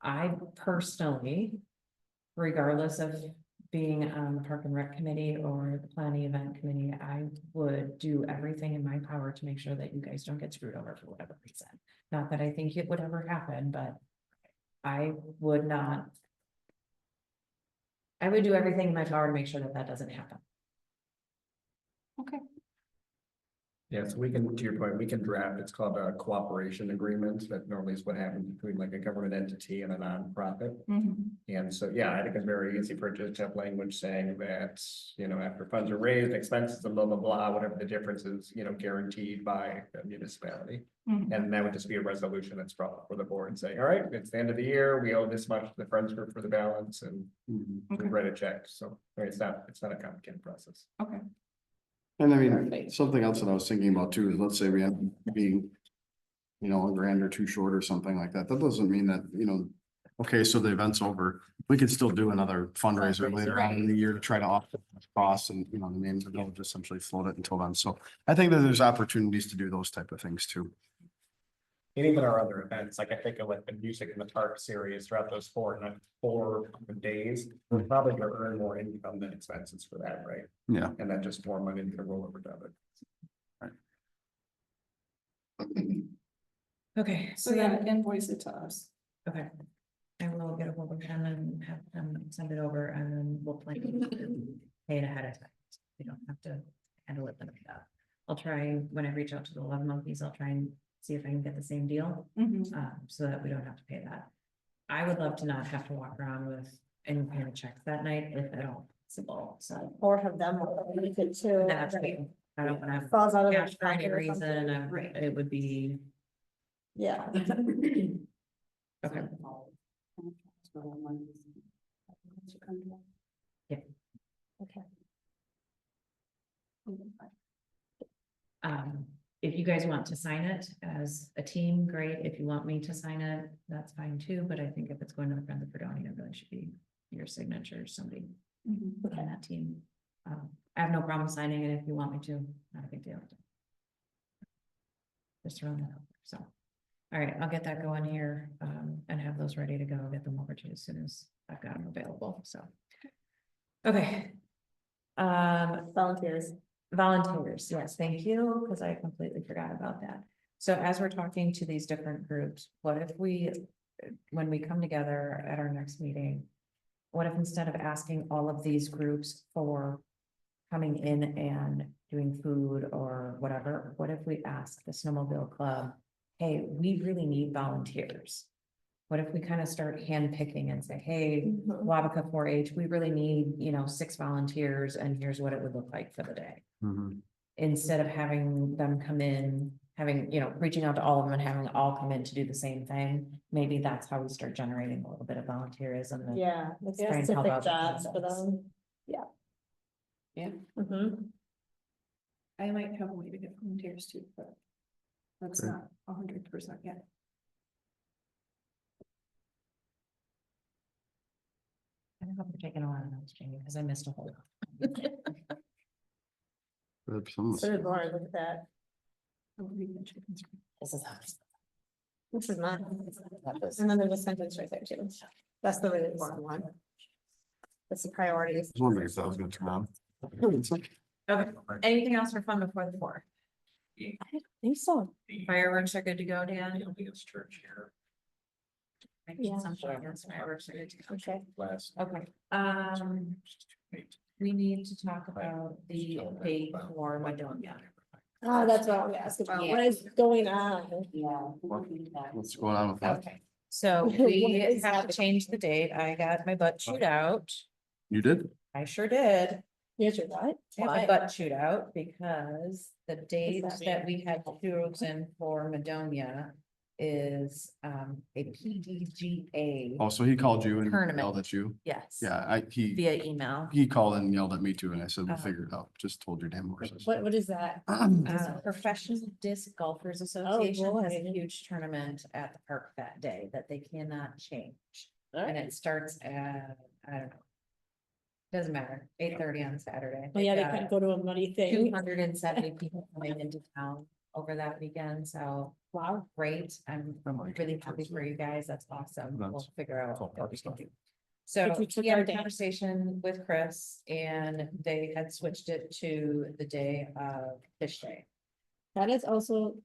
I personally, regardless of being on the Park and Rec Committee or the Planning Event Committee, I would do everything in my power to make sure that you guys don't get screwed over for whatever reason. Not that I think it would ever happen, but I would not. I would do everything in my power to make sure that that doesn't happen. Okay. Yeah, so we can, to your point, we can draft, it's called a cooperation agreement, that normally is what happens between like a government entity and a nonprofit. Mhm. And so, yeah, I think it's very easy for it to just have language saying that, you know, after funds are raised, expenses and blah, blah, blah, whatever the difference is, you know, guaranteed by the municipality. Mhm. And that would just be a resolution that's brought for the board saying, all right, it's the end of the year, we owe this much to the Friends Group for the balance and Mhm. we Okay. write a check. So I mean, it's not a complicated process. Okay. And I mean, Perfect. something else that I was thinking about too is, let's say we end up being, you know, $1,000 or two short or something like that. That doesn't mean that, you know, okay, so the event's over. We could still do another fundraiser later on in the year to try to offset the costs and, you know, the names will just essentially float it until then. So I think that there's opportunities to do those type of things too. And even our other events, like I think of like the music in the park series throughout those 4 days, we're probably gonna earn more income than expenses for that, right? Yeah. And then just more money to roll over debit. Okay, So yeah, invoice it to us. Okay. I will get a hold of them and have them send it over and then we'll plan to pay it ahead of time. We don't have to handle it like that. I'll try, when I reach out to the Love Monkeys, I'll try and see if I can get the same deal, so that we don't have to pay that. I would love to not have to walk around with any kind of checks that night if at all possible, so. Or have them make it too. That's me. I don't wanna have Falls out of. cash their for any pocket or something. reason, Right. it would be, Yeah. okay. Okay. If you guys want to sign it as a team, great. If you want me to sign it, that's fine too, but I think if it's going to the Friends of Fredonia, it really should be your signature, somebody on that team. I have no problem signing it if you want me to, not a big deal. Just throwing that out, there, so. All right, I'll get that going here, and have those ready to go, get them over to you as soon as I've got them available, so. Okay. Volunteers. Volunteers, yes, thank you, because I completely forgot about that. So as we're talking to these different groups, what if we, when we come together at our next meeting, what if instead of asking all of these groups for coming in and doing food or whatever, what if we ask the Snowmobile Club, hey, we really need volunteers? What if we kind of start handpicking and say, hey, Wabaca 4-H, we really need, 6 volunteers and here's what it would look like for the day. Mhm. Instead of having them come in, reaching out to all of them and having all come in to do the same thing, maybe that's how we start generating a little bit of volunteerism. And Yeah, with Try and help specific out the jobs for candidates. them. Yeah. Yeah. I might have a way to get volunteers too, but that's Okay. not 100% yet. I hope you're taking a lot of notes, Jamie, because I missed a whole lot. So did Lauren, look at that. This is how. This is not. And then there's a sentence right there too. That's the really important one. That's the priorities. I was wondering if that was gonna turn on. Okay, anything else for fun before the 4? I think so. Fireworks are good to go, Dan? It'll be a church here Yeah. Some fireworks are good to go. Okay. last. Okay, we need to talk about the date for Madonia. That's what I want to ask about. What is going on? What's going on with that? Okay, so What we is have to happening? change the date. I got my butt chewed out. You did? I sure did. Here's your what? I had my Why? butt chewed out because the date that that we had chosen for Madonia is a PDGA. Oh, so he called you and Tournament. yelled at you? Yes. Yeah, Via email. he called and yelled at me too, and I said, we'll Uh-huh. figure it out, just told your damn horses. What is that? Professional Disc Golfers Association has a boy. huge tournament at the park that day that they cannot change. And it starts at, I don't know. Doesn't matter, 8:30 on Saturday. Well, yeah, they couldn't go to a muddy thing. 270 people coming into town over that weekend, so Wow. great. I'm really happy for you guys. That's awesome. We'll That's- figure out that's all what park we can stuff. do. So But you took we had our a day. conversation with Chris and they had switched it to the day of Fish Day. That is also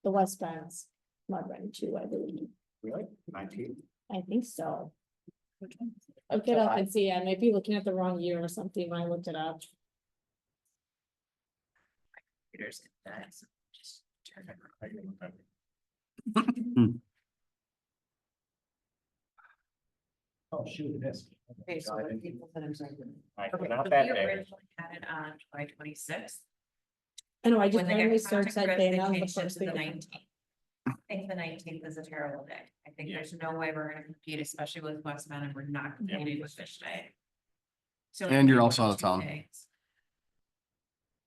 the West Bend's mud run too, I believe. Really? 19? I think so. Look it up and see. I might be looking at the wrong year or something when I looked it up. Computers did that, so just turn it Oh, shoot, it is. Okay, so what people said I'm sorry. I Okay, not so that we day. originally had it on July 26th. I know, I just When they got randomly searched that contacted, day they and that was changed the it first to the thing. 19th. I think the 19th is a terrible day. I think there's no way we're gonna compete, especially with West Bend, and we're not competing with Fish Day. So And you're maybe also out of 2 town. days.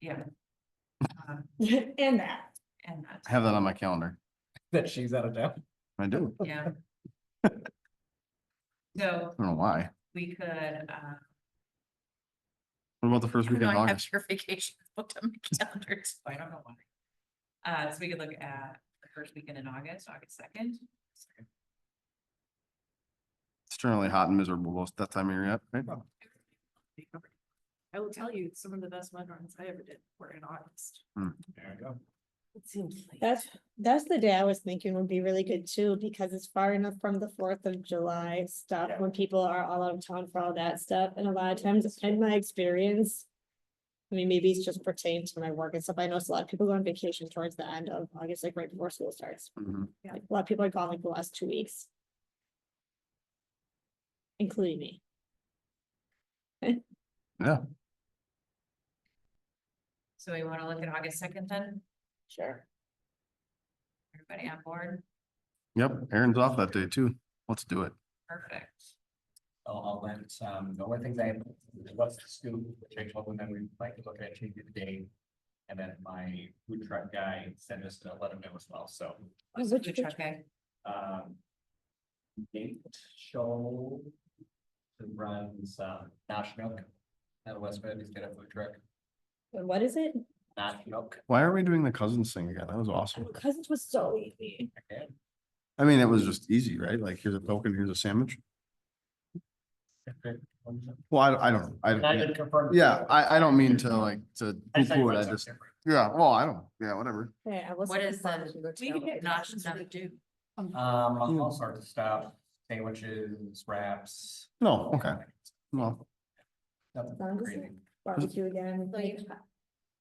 Yeah. And that. And that, I have that on my calendar. That she's out of town. I do. yeah. So I don't know why. we could, What about the first I don't know, weekend in I have August? your vacation booked on my calendar, so I don't know why. So we could look at the first weekend in August, August 2nd. It's generally hot and miserable most that time of year yet, right? I will tell you, some of the best mud runs I ever did were in August. There you go. It seems like. That's the day I was thinking would be really good too, because it's far enough from the 4th of July stuff, Yeah. when people are all out of town for all that stuff, and a lot of times, in my experience. I mean, maybe it's just pertains to my work and stuff, I know a lot of people go on vacation towards the end of August, like right before school starts, Mhm. like a lot of people are gone like the last 2 weeks. Including me. Yeah, So we wanna look at August 2nd then? Sure. Everybody on board? yep, Aaron's off that day too. Let's do it. Perfect. I'll let, the only things I have, what's the scoop, which I told them that we'd like to look at changing the date. And then my food truck guy sent us to let him know as well, so, What's the food truck guy? Date show. Who runs, Nash Milk out of Westwood, he's got a food truck, And what is it? Nash Milk. Why are we doing the cousins thing again? That was awesome. Cousins was so easy. Okay. I mean, it was just easy, right? Like, here's a token, here's a sandwich. Well, I don't know. I didn't confirm. Yeah, I don't mean to like, to I said poo-poo it. I what's just, different. yeah, well, I don't, yeah, whatever. Yeah, I What is the, We can get not options stuff for do? All sorts of stuff, sandwiches, wraps. No, okay. Well, Nothing Sounds crazy. good. Barbecue again. So you,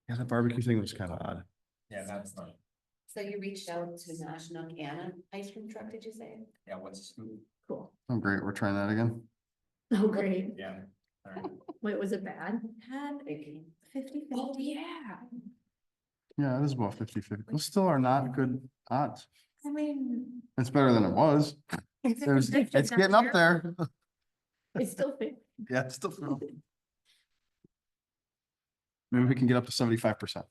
yeah, the barbecue thing was kind of odd. Yeah, that's fun. so you reached out to National Anna ice cream truck, did you say? Yeah, what's the scoop? Cool. Oh, great. We're trying that again. Oh, great. Yeah. All right. Wait, was it bad? Had 50/50. Oh, yeah. Yeah, it is about 50/50. Those still are not good odds. I mean. It's better than it was. It's getting up there. It's still fit. Yeah, it's still. Maybe we can get up to 75%.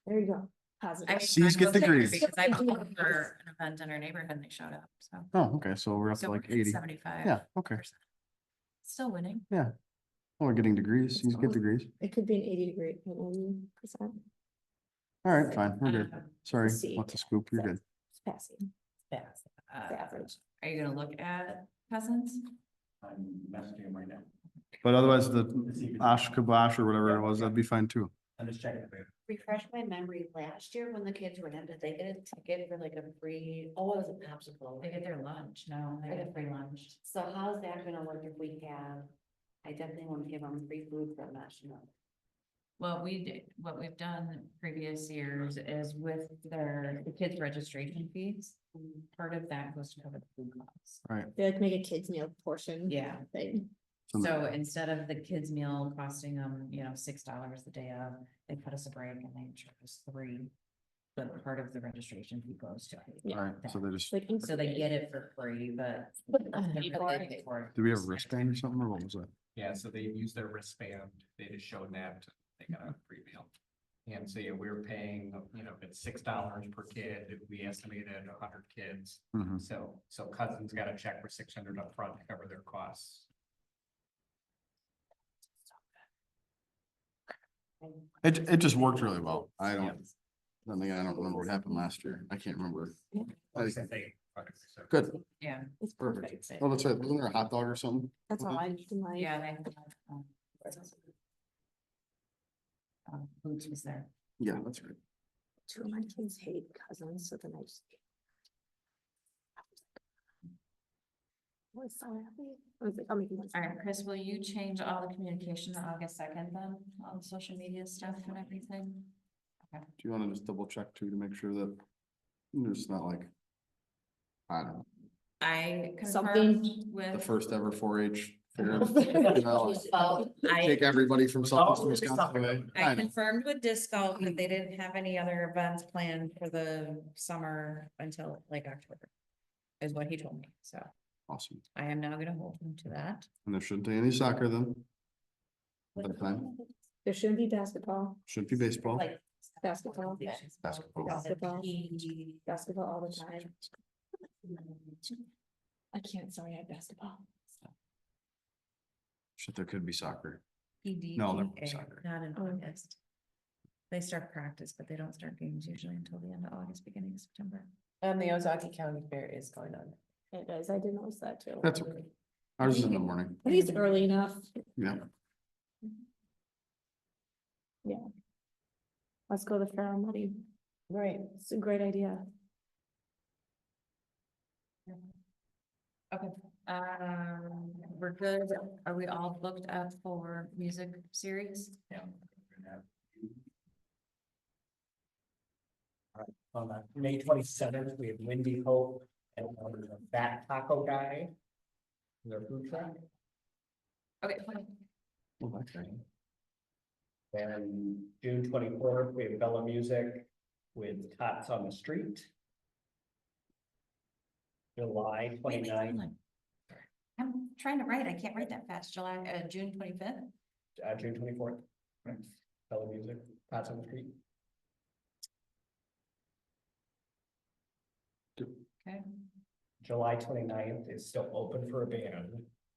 There you go. I mean, Positive. C's get degrees. Because I went for an event in our neighborhood and they showed up, so. Oh, okay, so we're up So to we're like at 80. 75. Yeah, okay. Still winning. Well, we're getting degrees. C's get degrees. It could be an 80-degree. Percent. All right, fine, we're good. Sorry, C. what's the scoop? You're good. It's passing. Yes. It's average. Are you gonna look at cousins? I'm messaging him right now. But otherwise, the Osh Kabosh or whatever it was, that'd be fine too. I'm just checking. Refresh my memory, last year when the kids were in, did they get a ticket for like a free, oh, it was a popsicle. They get their lunch, no, they get free lunch. So how's that gonna work if we have, I definitely want to give them free food from National. Well, what we've done previous years is with the kids' registration fees, part of that goes to cover the food costs. Right. They like make a kids meal portion. Yeah. Thing. So instead of the kids' meal costing them, $6 the day of, they cut us a break and they charge us $3. But part of the registration fee goes to. Yeah. All right, so they just, Like. So they get it for free, but. Pay for it. They pay for it. do we have a wristband or something or what was that? Yeah, so they use their wristband, they just showed that, they got a free meal. And so, yeah, we're paying, if it's $6 per kid, if we estimated 100 kids. Mhm. So Cousins got a check for 600 up front to cover their costs. It just worked really well. I don't remember what happened last year. I can't remember. Like I said, they- okay, so- Good, Yeah, It's perfect. perfect. Oh, that's right. Wasn't there a hot dog or something? That's all I need in my. yeah, they. Boots was there. Yeah, that's right. Two of my kids hate cousins, so then I just. I was so happy. I was like, I'll make you one. All right, Chris, will you change all the communication to August 2nd then, all the social media stuff and everything? Do you want to just double check too to make sure that there's not like, I don't know, I Something- confirmed the with, first ever 4-H fair? I, Take everybody from Southwest Wisconsin away. I I know. confirmed with Disc Golf that they didn't have any other events planned for the summer until like October. Is what he told me, so Awesome. I am now gonna hold him to that. And there shouldn't be any soccer then. At that time. There shouldn't be basketball, Shouldn't be baseball. Like. Basketball. Basketball. basketball all the time. I can't, sorry, I have basketball. Shit, there could be soccer. PDGA, No, there won't be soccer. not in Oh. August. They start practice, but they don't start games usually until the end of August, beginning of September. And the Ozaki County Fair is going on. It does, I did notice that too. That's okay. Ours is in the morning. At least early enough. Yeah. Let's go to the fair on Monday. Right. It's a great idea. Okay, we're good. Are we all booked up for music series? Yeah. On May 27th, we have Windy Hope and the Fat Taco Guy. Their food truck. Okay. Oh, that's right. Then June 24th, we have Bella Music with Tots on the Street. July 29th, I'm trying to write, I can't write that fast. June 25th. June 24th. right? Bella Music, Tots on the Street. Okay. July 29th is still open for a band.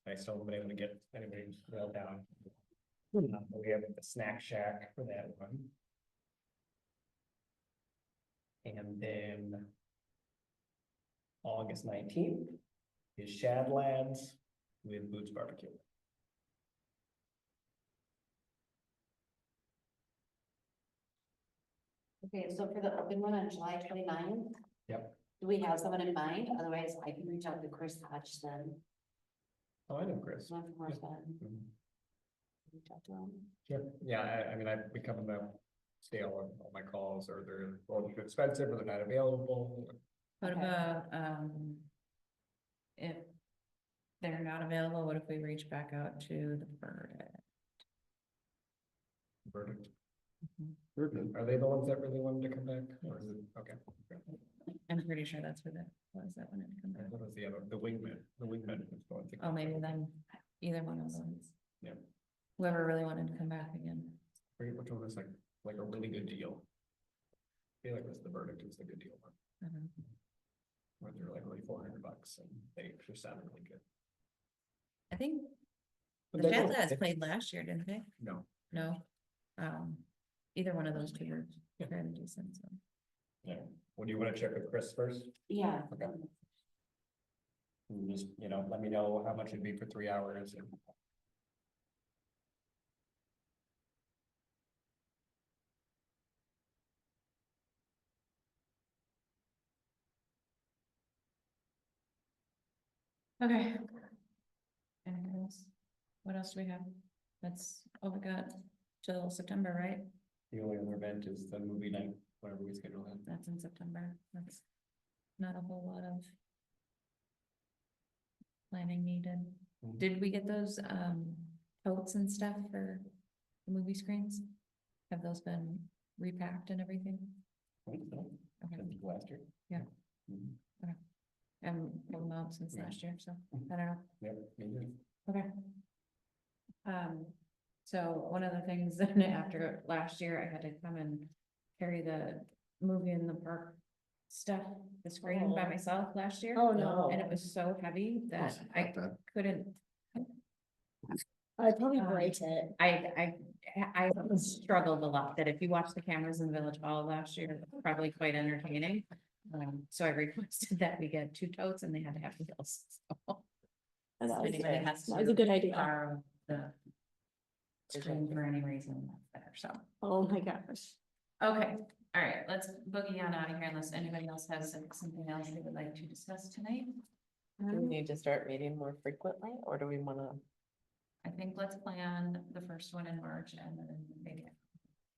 I still haven't been able to get anybody nailed down. But we have the Snack Shack for that one. And then August 19th is Shadlands with Boots Barbecue. Okay, so for the open one on July 29th. Yep. Do we have someone in mind? Otherwise, I can reach out to Chris Hodgson. Oh, I know Chris. One from North Bend. Mhm. Reach out to him. Sure, yeah, I mean, I've become the stale on all my calls, or they're all too expensive, or they're not available. What Okay. about, if they're not available, what if we reach back out to the verdict? Verdict. We're good. Are they the ones that really wanted to come back, or is it, okay? I'm pretty sure that's where that was, that one had come back. What was the other, the wingman was going to. Oh, maybe then, either one of those. Yeah. Whoever really wanted to come back again. Forget which one was like a really good deal. I feel like it was the verdict, it was the good deal one, Mhm. where they're like only $400 and they just sounded really good. I think But the they Fat both- Lads played last year, didn't they? No, No. Either one of those two were Yeah. fairly decent, so. yeah, well, do you wanna check with Chris first? Yeah. Okay. And just, let me know how much it'd be for 3 hours and. Okay. Anything else? What else do we have? That's all we got till September, right? The only other event is the movie night, whenever we schedule that. That's in September. That's not a whole lot of planning needed. Mhm. Did we get those totes and stuff for the movie screens? Have those been repacked and everything? Right, so, Okay. since last year. Yeah. Mhm. And pulled them out since Yeah. last year, so I don't know. Yep, me too. Okay. So one of the things that after last year, I had to come and carry the movie in the park stuff, the screen by Oh. myself last year. Oh, no. And it was so heavy that Not I bad. couldn't, I'd probably break it. I struggled a lot, that if you watch the cameras in Village Hall last year, it was probably quite entertaining. So I requested that we get 2 totes and they had to have wheels. So And if anybody has that was a to good idea. borrow the screen for any reason, that's better, so. Oh, my gosh. Okay, all right, let's boogie on out of here unless anybody else has something else they would like to discuss tonight. Do we need to start meeting more frequently, or do we wanna? I think let's plan the first one in March and then maybe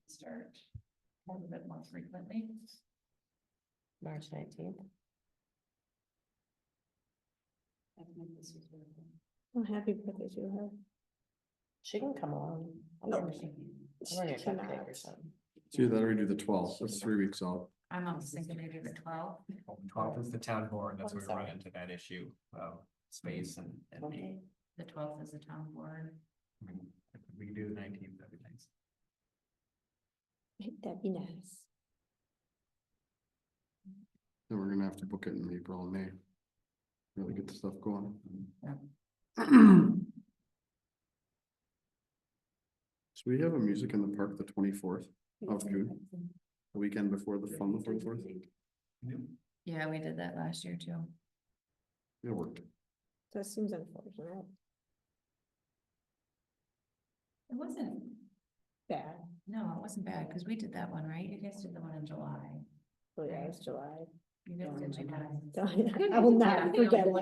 start a little bit more frequently. March 19th. I think this is really good. Oh, happy birthday to her. She can come along. I'll No. bring her a She cupcake or cannot. something. It's either that or we do the 12th. That's 3 weeks out. I'm almost thinking maybe the 12th. 12th is the town board, that's I'm where we run sorry. into that issue of space and. Okay. The 12th is the town board. I mean, if we can do the 19th, that'd be nice. That'd be nice. Then we're gonna have to book it in April and May. Really get the stuff going. Yeah. we have a music in the park the 24th of June, the weekend before the fun, the 24th? Yeah, we did that last year too. It worked. That seems unfortunate. It wasn't, Bad. no, it wasn't bad, because we did that one, right? You guys did the one in July. Oh, yeah, it's July. You guys did July. I will Yeah, not no, forget it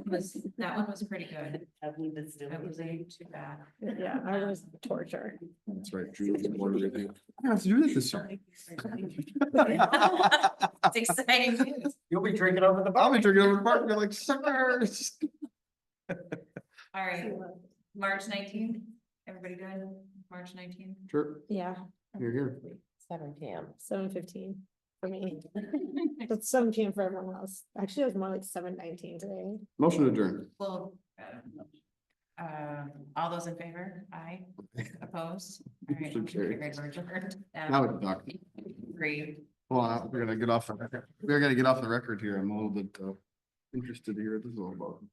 was- That one was pretty good. I believe it's still. It wasn't too bad. it. Yeah, I was torture. That's right. June was the board review. I have to do that this year. It's exciting news. You'll be drinking over the I'll bar. be drinking over the park, and be like, suckers. All right, March 19th. Everybody good? March 19th. Sure, Yeah, you're here. 7 PM. 7:15 for me. That's 7 PM for everyone else. Actually, it was more like 7:19 today. Motion adjourned. Well, all those in favor? Aye. Opposed? All right, Motion motion carried. carried. We're adjourned. Now we can talk. Great. Well, we're gonna get off the record. We're gonna get off the record here. I'm a little bit interested to hear what this is all about.